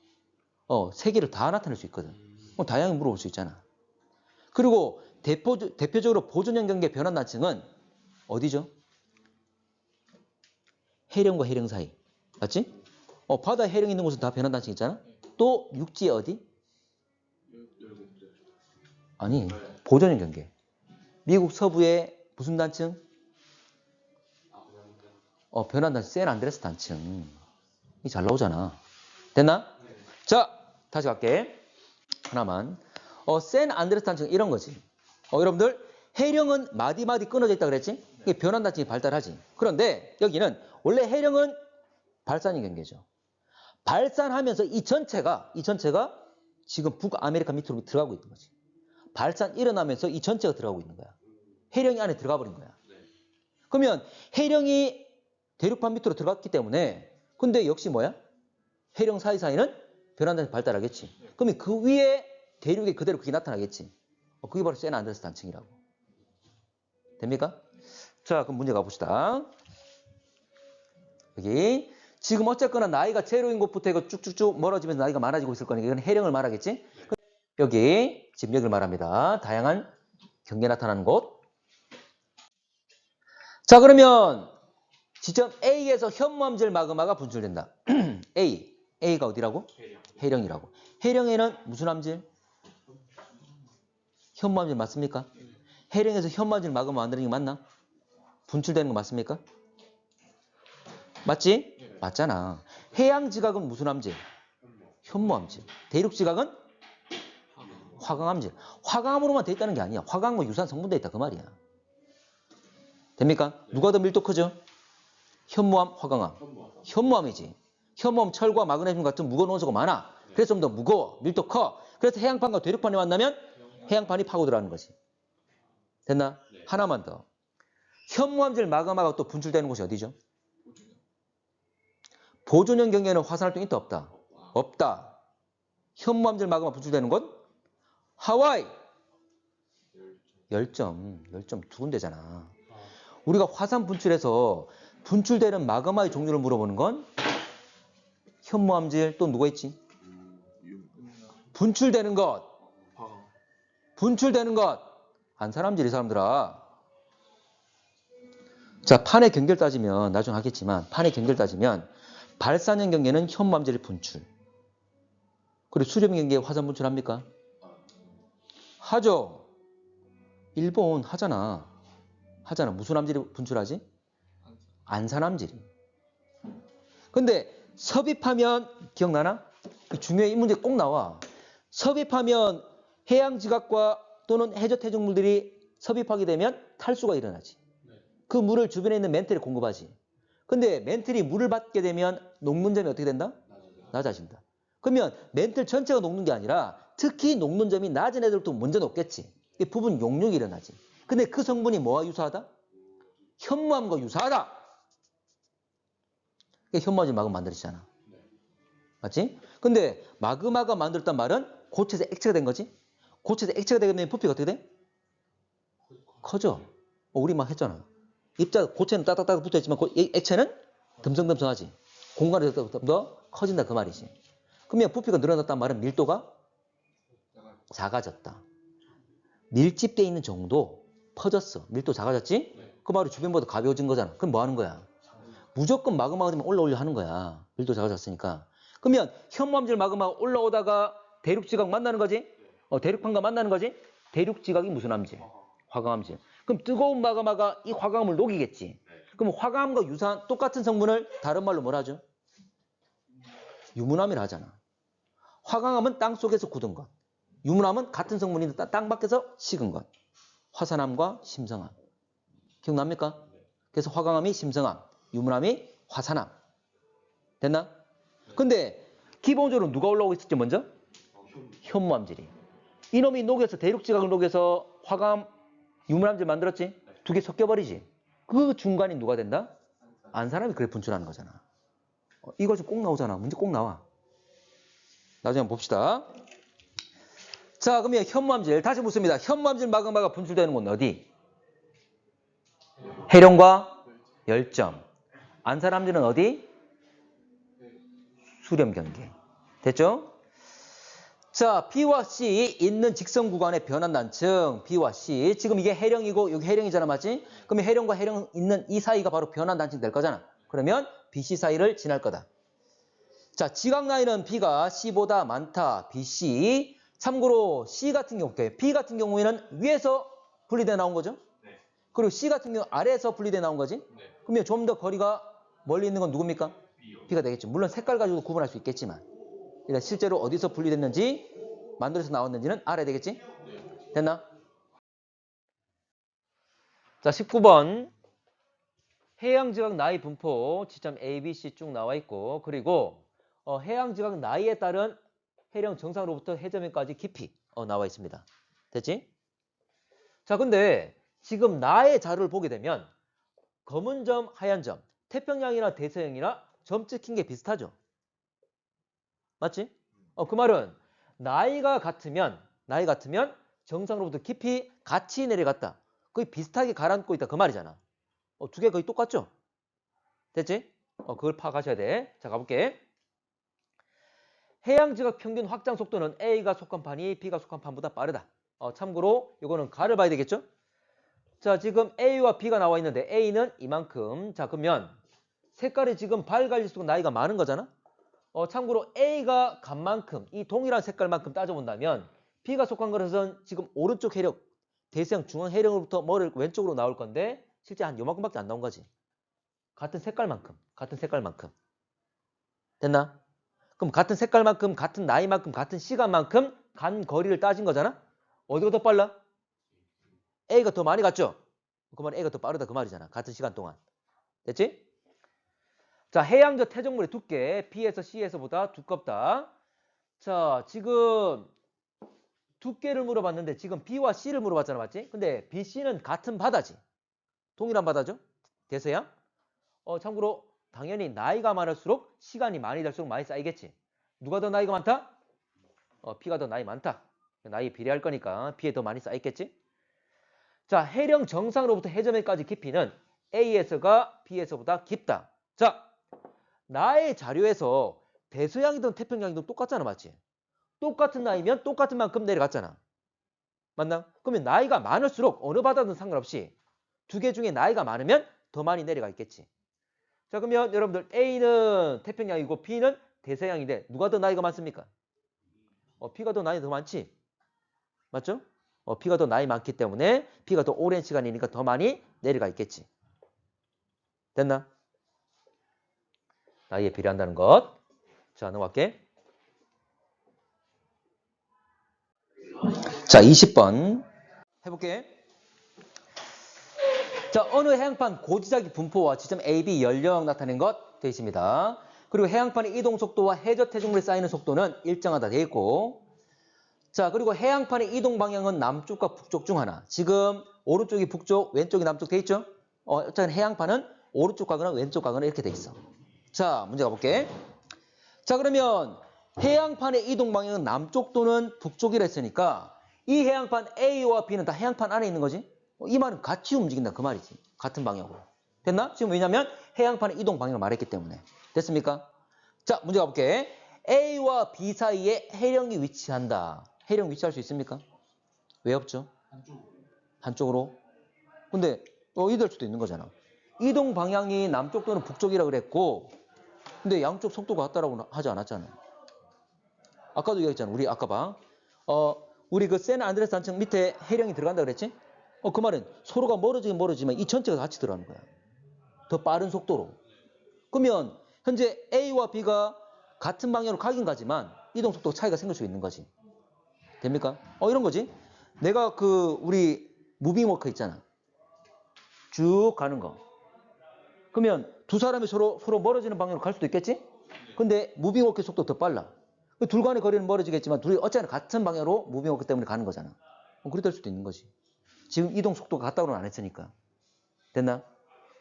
세 개를 다 나타낼 수 있거든. 다양하게 물어볼 수 있잖아. 그리고 대표적으로 보존형 경계 변환단층은 어디죠? 해령과 해령 사이. 맞지? 바다에 해령 있는 곳은 다 변환단층 있잖아. 또 육지에 어디? 아니, 보존형 경계. 미국 서부의 무슨 단층? 변환단층, 샌안드레스 단층. 이 잘 나오잖아. 됐나? 자, 다시 갈게. 하나만. 샌안드레스 단층 이런 거지. 여러분들 해령은 마디마디 끊어져 있다 그랬지? 이게 변환단층이 발달하지. 그런데 여기는 원래 해령은 발산이 경계죠. 발산하면서 이 전체가 지금 북아메리카 밑으로 들어가고 있는 거지. 발산 일어나면서 이 전체가 들어가고 있는 거야. 해령이 안에 들어가 버린 거야. 그러면 해령이 대륙판 밑으로 들어갔기 때문에 근데 역시 뭐야? 해령 사이사이는 변환단층이 발달하겠지. 그러면 그 위에 대륙에 그대로 그게 나타나겠지. 그게 바로 샌안드레스 단층이라고. 됩니까? 자, 그럼 문제 가봅시다. 여기 지금 어쨌거나 나이가 제로인 곳부터 이거 쭉쭉쭉 멀어지면서 나이가 많아지고 있을 거니까 이건 해령을 말하겠지. 여기 지금 여기를 말합니다. 다양한 경계 나타나는 곳. 자, 그러면 지점 A에서 현무암질 마그마가 분출된다. A가 어디라고? 해령이라고. 해령에는 무슨 암질? 현무암질 맞습니까? 해령에서 현무암질 마그마 만드는 게 맞나? 분출되는 거 맞습니까? 맞지? 맞잖아. 해양지각은 무슨 암질? 현무암질. 대륙지각은 화강암질. 화강암으로만 돼 있다는 게 아니야. 화강암과 유사한 성분 돼 있다 그 말이야. 됩니까? 누가 더 밀도 크죠? 현무암, 화강암. 현무암이지. 현무암 철과 마그네슘 같은 무거운 원소가 많아. 그래서 좀 더 무거워. 밀도 커. 그래서 해양판과 대륙판이 만나면 해양판이 파고들어가는 거지. 됐나? 하나만 더. 현무암질 마그마가 또 분출되는 곳이 어디죠? 보존형 경계에는 화산활동이 있다 없다? 없다. 현무암질 마그마 분출되는 곳? 하와이. 열점 두 군데잖아. 우리가 화산 분출해서 분출되는 마그마의 종류를 물어보는 건 현무암질 또 누가 있지? 분출되는 것. 화강. 분출되는 것. 안 사람질 이 사람들아. 자, 판의 경계를 따지면 나중에 하겠지만 판의 경계를 따지면 발산형 경계는 현무암질 분출. 그리고 수렴 경계에 화산 분출합니까? 하죠. 일본 하잖아. 하잖아. 무슨 암질이 분출하지? 안산암질이. 근데 섭입하면 기억나나? 중요해. 이 문제 꼭 나와. 섭입하면 해양 지각과 또는 해저 퇴적물들이 섭입하게 되면 탈수가 일어나지. 그 물을 주변에 있는 멘틀에 공급하지. 근데 멘틀이 물을 받게 되면 녹는 점이 어떻게 된다? 낮아진다. 그러면 멘틀 전체가 녹는 게 아니라 특히 녹는 점이 낮은 애들도 먼저 녹겠지. 이 부분 용융이 일어나지. 근데 그 성분이 뭐와 유사하다? 현무암과 유사하다. 현무암이 마그마 만들었잖아. 맞지? 근데 마그마가 만들었단 말은 고체에서 액체가 된 거지? 고체에서 액체가 되면 부피가 어떻게 돼? 커져. 우리 막 했잖아. 입자 고체는 따닥따닥 붙어있지만 액체는 듬성듬성하지. 공간이 더 커진다 그 말이지. 그러면 부피가 늘어났단 말은 밀도가 작아졌다. 밀집되어 있는 정도 퍼졌어. 밀도 작아졌지? 그 말이 주변보다 가벼워진 거잖아. 그럼 뭐 하는 거야? 무조건 마그마가 되면 올라오려 하는 거야. 밀도 작아졌으니까. 그러면 현무암질 마그마가 올라오다가 대륙지각 만나는 거지? 대륙판과 만나는 거지? 대륙지각이 무슨 암질? 화강암질. 그럼 뜨거운 마그마가 이 화강암을 녹이겠지. 그럼 화강암과 유사한 똑같은 성분을 다른 말로 뭐라 하죠? 유문암이라 하잖아. 화강암은 땅속에서 굳은 것. 유문암은 같은 성분인데 땅 밖에서 식은 것. 화산암과 심성암. 기억납니까? 그래서 화강암이 심성암, 유문암이 화산암. 됐나? 근데 기본적으로 누가 올라오고 있었지 먼저? 현무암질이. 이놈이 녹여서 대륙지각을 녹여서 화강암, 유문암질 만들었지? 두 개 섞여버리지. 그 중간이 누가 된다? 안산암이 그래 분출하는 거잖아. 이거 좀 꼭 나오잖아. 문제 꼭 나와. 나중에 한번 봅시다. 자, 그러면 현무암질 다시 묻습니다. 현무암질 마그마가 분출되는 곳은 어디? 해령과 열점. 안산암질은 어디? 수렴경계. 됐죠? 자, B와 C 있는 직선 구간의 변환 단층 B와 C. 지금 이게 해령이고 여기 해령이잖아, 맞지? 그러면 해령과 해령 있는 이 사이가 바로 변환 단층 될 거잖아. 그러면 BC 사이를 지날 거다. 자, 지각 라인은 B가 C보다 많다. BC. 참고로 C 같은 경우, B 같은 경우에는 위에서 분리돼 나온 거죠? 그리고 C 같은 경우 아래에서 분리돼 나온 거지? 그러면 좀 더 거리가 멀리 있는 건 누굽니까? B가 되겠죠. 물론 색깔 가지고 구분할 수 있겠지만. 그러니까 실제로 어디서 분리됐는지 만들어서 나왔는지는 알아야 되겠지? 됐나? 자, 19번. 해양지각 나이 분포 지점 A, B, C 쭉 나와 있고 그리고 해양지각 나이에 따른 해령 정상으로부터 해저면까지 깊이 나와 있습니다. 됐지? 자, 근데 지금 나의 자료를 보게 되면 검은 점, 하얀 점, 태평양이나 대서양이나 점 찍힌 게 비슷하죠? 맞지? 그 말은 나이가 같으면 정상으로부터 깊이 같이 내려갔다. 거의 비슷하게 가라앉고 있다. 그 말이잖아. 두 개 거의 똑같죠? 됐지? 그걸 파악하셔야 돼. 자, 가볼게. 해양지각 평균 확장 속도는 A가 속한 판이 B가 속한 판보다 빠르다. 참고로 이거는 가를 봐야 되겠죠? 자, 지금 A와 B가 나와 있는데 A는 이만큼. 자, 그러면 색깔이 지금 밝아질수록 나이가 많은 거잖아? 참고로 A가 간 만큼, 이 동일한 색깔만큼 따져본다면 B가 속한 것은 지금 오른쪽 해력, 대서양 중앙 해력으로부터 머리를 왼쪽으로 나올 건데 실제 한 요만큼밖에 안 나온 거지. 같은 색깔만큼. 됐나? 그럼 같은 색깔만큼, 같은 나이만큼, 같은 시간만큼 간 거리를 따진 거잖아? 어디가 더 빨라? A가 더 많이 갔죠? 그 말은 A가 더 빠르다 그 말이잖아. 같은 시간 동안. 됐지? 자, 해양저 태적물의 두께 B에서 C에서보다 두껍다. 자, 지금 두께를 물어봤는데 지금 B와 C를 물어봤잖아, 맞지? 근데 B, C는 같은 바다지. 동일한 바다죠? 대서양. 참고로 당연히 나이가 많을수록 시간이 많이 갈수록 많이 쌓이겠지. 누가 더 나이가 많다? B가 더 나이 많다. 나이 비례할 거니까 B에 더 많이 쌓였겠지? 자, 해령 정상으로부터 해저면까지 깊이는 A에서가 B에서보다 깊다. 자, 나의 자료에서 대서양이든 태평양이든 똑같잖아, 맞지? 똑같은 나이면 똑같은 만큼 내려갔잖아. 맞나? 그러면 나이가 많을수록 어느 바다든 상관없이 두 개 중에 나이가 많으면 더 많이 내려가 있겠지. 자, 그러면 여러분들 A는 태평양이고 B는 대서양인데 누가 더 나이가 많습니까? B가 더 나이 더 많지? 맞죠? B가 더 나이 많기 때문에 B가 더 오랜 시간이니까 더 많이 내려가 있겠지. 됐나? 나이에 비례한다는 것. 자, 넘어갈게. 자, 20번 해볼게. 자, 어느 해양판 고지자기 분포와 지점 A, B 연령 나타낸 것 되어 있습니다. 그리고 해양판의 이동 속도와 해저 태중물이 쌓이는 속도는 일정하다 되어 있고, 자, 그리고 해양판의 이동 방향은 남쪽과 북쪽 중 하나. 지금 오른쪽이 북쪽, 왼쪽이 남쪽 되어 있죠? 어쨌든 해양판은 오른쪽 가거나 왼쪽 가거나 이렇게 되어 있어. 자, 문제 가볼게. 자, 그러면 해양판의 이동 방향은 남쪽 또는 북쪽이라 했으니까 이 해양판 A와 B는 다 해양판 안에 있는 거지? 이 말은 같이 움직인다 그 말이지. 같은 방향으로. 됐나? 지금 왜냐면 해양판의 이동 방향을 말했기 때문에. 됐습니까? 자, 문제 가볼게. A와 B 사이에 해령이 위치한다. 해령 위치할 수 있습니까? 왜 없죠? 한쪽으로. 근데 이될 수도 있는 거잖아. 이동 방향이 남쪽 또는 북쪽이라 그랬고 근데 양쪽 속도가 같다라고 하지 않았잖아. 아까도 얘기했잖아. 우리 아까 봐. 우리 그 샌안드레스 단층 밑에 해령이 들어간다 그랬지? 그 말은 서로가 멀어지긴 멀어지만 이 전체가 같이 들어가는 거야. 더 빠른 속도로. 그러면 현재 A와 B가 같은 방향으로 가긴 가지만 이동 속도 차이가 생길 수 있는 거지. 됩니까? 이런 거지. 내가 우리 무빙 워커 있잖아. 쭉 가는 거. 그러면 두 사람이 서로 멀어지는 방향으로 갈 수도 있겠지? 근데 무빙 워커의 속도 더 빨라. 둘 간의 거리는 멀어지겠지만 둘이 어쨌든 같은 방향으로 무빙 워커 때문에 가는 거잖아. 그렇게 될 수도 있는 거지. 지금 이동 속도가 같다고는 안 했으니까. 됐나?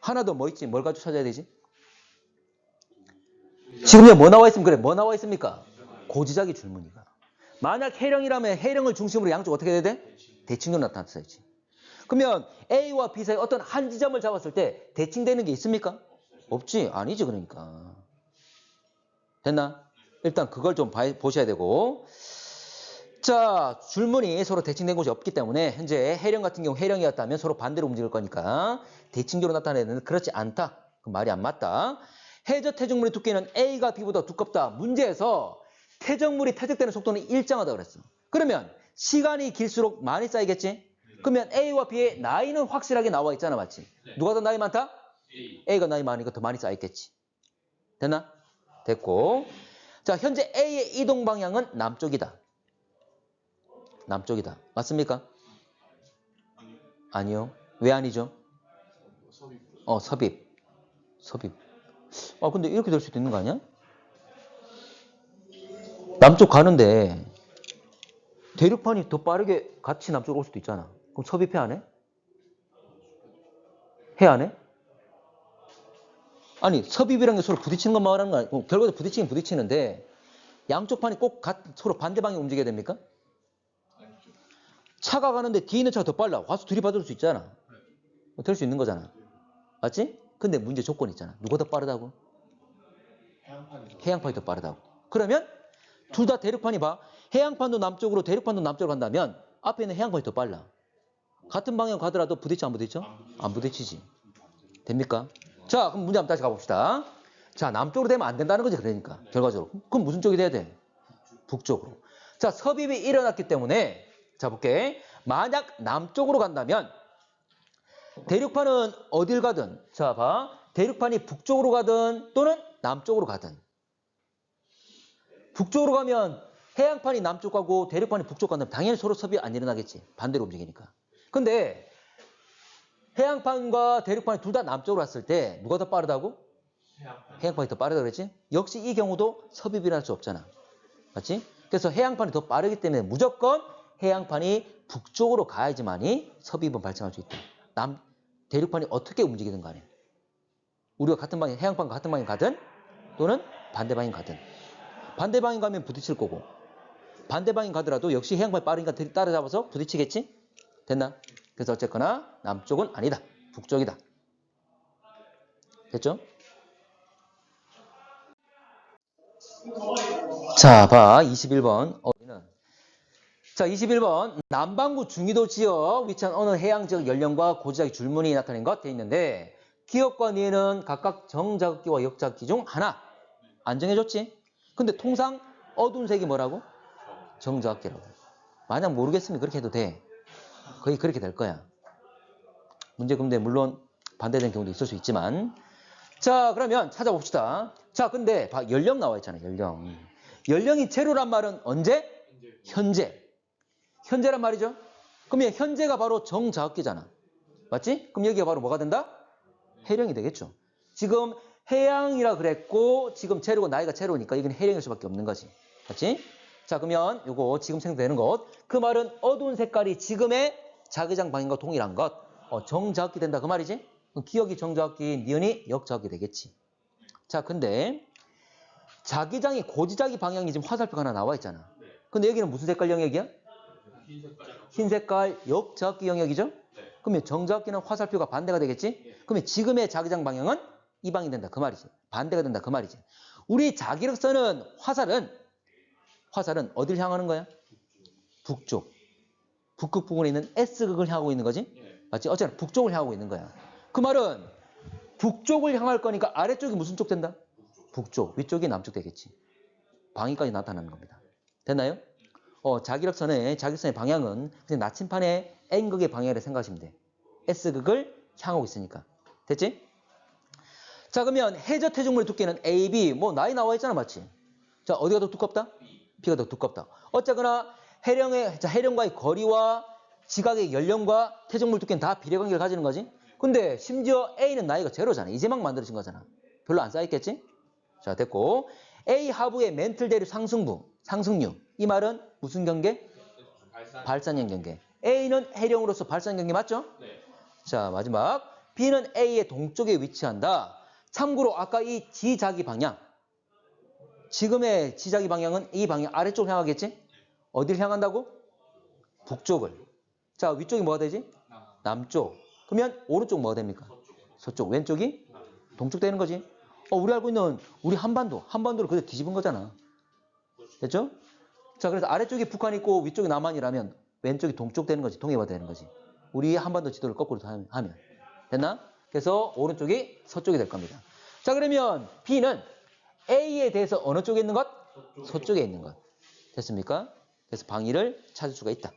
하나 더 뭐 있지? 뭘 가지고 찾아야 되지? 지금 뭐 나와 있으면 그래. 뭐 나와 있습니까? 고지자기 줄무늬가. 만약 해령이라면 해령을 중심으로 양쪽 어떻게 해야 돼? 대칭으로 나타났어야지. 그러면 A와 B 사이 어떤 한 지점을 잡았을 때 대칭되는 게 있습니까? 없지. 아니지 그러니까. 됐나? 일단 그걸 좀 보셔야 되고. 자, 줄무늬 서로 대칭된 곳이 없기 때문에 현재 해령 같은 경우 해령이었다면 서로 반대로 움직일 거니까 대칭적으로 나타내는 그렇지 않다. 그 말이 안 맞다. 해저 태적물의 두께는 A가 B보다 두껍다. 문제에서 태적물이 퇴적되는 속도는 일정하다 그랬어. 그러면 시간이 길수록 많이 쌓이겠지? 그러면 A와 B의 나이는 확실하게 나와 있잖아, 맞지? 누가 더 나이 많다? A가 나이 많으니까 더 많이 쌓였겠지. 됐나? 됐고. 자, 현재 A의 이동 방향은 남쪽이다. 남쪽이다. 맞습니까? 아니요. 왜 아니죠? 섭입. 근데 이렇게 될 수도 있는 거 아니야? 남쪽 가는데 대륙판이 더 빠르게 같이 남쪽으로 올 수도 있잖아. 그럼 섭입해 안 해? 해 안 해? 아니, 섭입이라는 게 서로 부딪히는 것만 말하는 거 아니고 결과적으로 부딪히긴 부딪히는데 양쪽 판이 꼭 서로 반대 방향에 움직여야 됩니까? 차가 가는데 뒤에 있는 차가 더 빨라. 와서 들이받을 수 있잖아. 될 수 있는 거잖아. 맞지? 근데 문제 조건이 있잖아. 누가 더 빠르다고? 해양판이 더 빠르다고. 그러면 둘 다 대륙판이 봐. 해양판도 남쪽으로 대륙판도 남쪽으로 간다면 앞에 있는 해양판이 더 빨라. 같은 방향 가더라도 부딪혀 안 부딪혀? 안 부딪히지. 됩니까? 자, 그럼 문제 한번 다시 가봅시다. 자, 남쪽으로 되면 안 된다는 거지. 그러니까 결과적으로. 그럼 무슨 쪽이 돼야 돼? 북쪽으로. 자, 섭입이 일어났기 때문에 자, 볼게. 만약 남쪽으로 간다면 대륙판은 어딜 가든 자, 봐. 대륙판이 북쪽으로 가든 또는 남쪽으로 가든 북쪽으로 가면 해양판이 남쪽 가고 대륙판이 북쪽 가면 당연히 서로 섭입이 안 일어나겠지. 반대로 움직이니까. 근데 해양판과 대륙판이 둘 다 남쪽으로 왔을 때 누가 더 빠르다고? 해양판이 더 빠르다 그랬지? 역시 이 경우도 섭입이 일어날 수 없잖아. 맞지? 그래서 해양판이 더 빠르기 때문에 무조건 해양판이 북쪽으로 가야지만이 섭입은 발생할 수 있다. 대륙판이 어떻게 움직이든 간에 우리가 같은 방향, 해양판과 같은 방향 가든 또는 반대 방향 가든 반대 방향 가면 부딪힐 거고 반대 방향 가더라도 역시 해양판이 빠르니까 따라잡아서 부딪히겠지? 됐나? 그래서 어쨌거나 남쪽은 아니다. 북쪽이다. 됐죠? 자, 봐. 21번. 자, 21번. 남반구 중위도 지역 위치한 어느 해양 지역 연령과 고지자의 줄무늬 나타낸 것 돼 있는데 기역과 니은 각각 정자극기와 역자극기 중 하나 안 정해줬지? 근데 통상 어두운 색이 뭐라고? 정자극기라고. 만약 모르겠으면 그렇게 해도 돼. 거의 그렇게 될 거야. 문제 근데 물론 반대되는 경우도 있을 수 있지만 자, 그러면 찾아봅시다. 자, 근데 연령 나와 있잖아요. 연령. 연령이 제로란 말은 언제? 현재. 현재란 말이죠. 그러면 현재가 바로 정자극기잖아. 맞지? 그럼 여기가 바로 뭐가 된다? 해령이 되겠죠. 지금 해양이라 그랬고 지금 제로고 나이가 제로니까 이건 해령일 수밖에 없는 거지. 맞지? 자, 그러면 요거 지금 생성되는 것. 그 말은 어두운 색깔이 지금의 자기장 방향과 동일한 것. 정자극기 된다. 그 말이지? 그럼 기억이 정자극기, 니은이 역자극기 되겠지. 자, 근데 자기장이 고지자기 방향이 지금 화살표가 하나 나와 있잖아. 근데 여기는 무슨 색깔 영역이야? 흰 색깔 역자극기 영역이죠? 그러면 정자극기는 화살표가 반대가 되겠지? 그러면 지금의 자기장 방향은 이 방이 된다. 그 말이지. 반대가 된다. 그 말이지. 우리 자기력선은 화살은 어딜 향하는 거야? 북쪽. 북극 부근에 있는 S극을 향하고 있는 거지? 맞지? 어쨌든 북쪽을 향하고 있는 거야. 그 말은 북쪽을 향할 거니까 아래쪽이 무슨 쪽 된다? 북쪽. 위쪽이 남쪽 되겠지. 방위까지 나타나는 겁니다. 됐나요? 자기력선의 방향은 그냥 나침판의 N극의 방향이라 생각하시면 돼. S극을 향하고 있으니까. 됐지? 자, 그러면 해저 태중물의 두께는 A, B, 뭐 나이 나와 있잖아. 맞지? 자, 어디가 더 두껍다? B가 더 두껍다. 어쨌거나 해령과의 거리와 지각의 연령과 태중물 두께는 다 비례관계를 가지는 거지. 근데 심지어 A는 나이가 제로잖아. 이제 막 만들어진 거잖아. 별로 안 쌓였겠지? 자, 됐고. A 하부의 멘틀 대류 상승류. 이 말은 무슨 경계? 발산형 경계. A는 해령으로서 발산형 경계 맞죠? 네. 자, 마지막. B는 A의 동쪽에 위치한다. 참고로 아까 이 지자기 방향. 지금의 지자기 방향은 이 방향 아래쪽을 향하겠지? 어딜 향한다고? 북쪽을. 자, 위쪽이 뭐가 되지? 남쪽. 그러면 오른쪽 뭐가 됩니까? 서쪽. 왼쪽이? 동쪽 되는 거지. 우리 알고 있는 우리 한반도를 그대로 뒤집은 거잖아. 됐죠? 자, 그래서 아래쪽이 북한 있고 위쪽이 남한이라면 왼쪽이 동쪽 되는 거지. 동해가 되는 거지. 우리 한반도 지도를 거꾸로 하면. 됐나? 그래서 오른쪽이 서쪽이 될 겁니다. 자, 그러면 B는 A에 대해서 어느 쪽에 있는 것? 서쪽에 있는 것. 됐습니까? 그래서 방위를 찾을 수가 있다.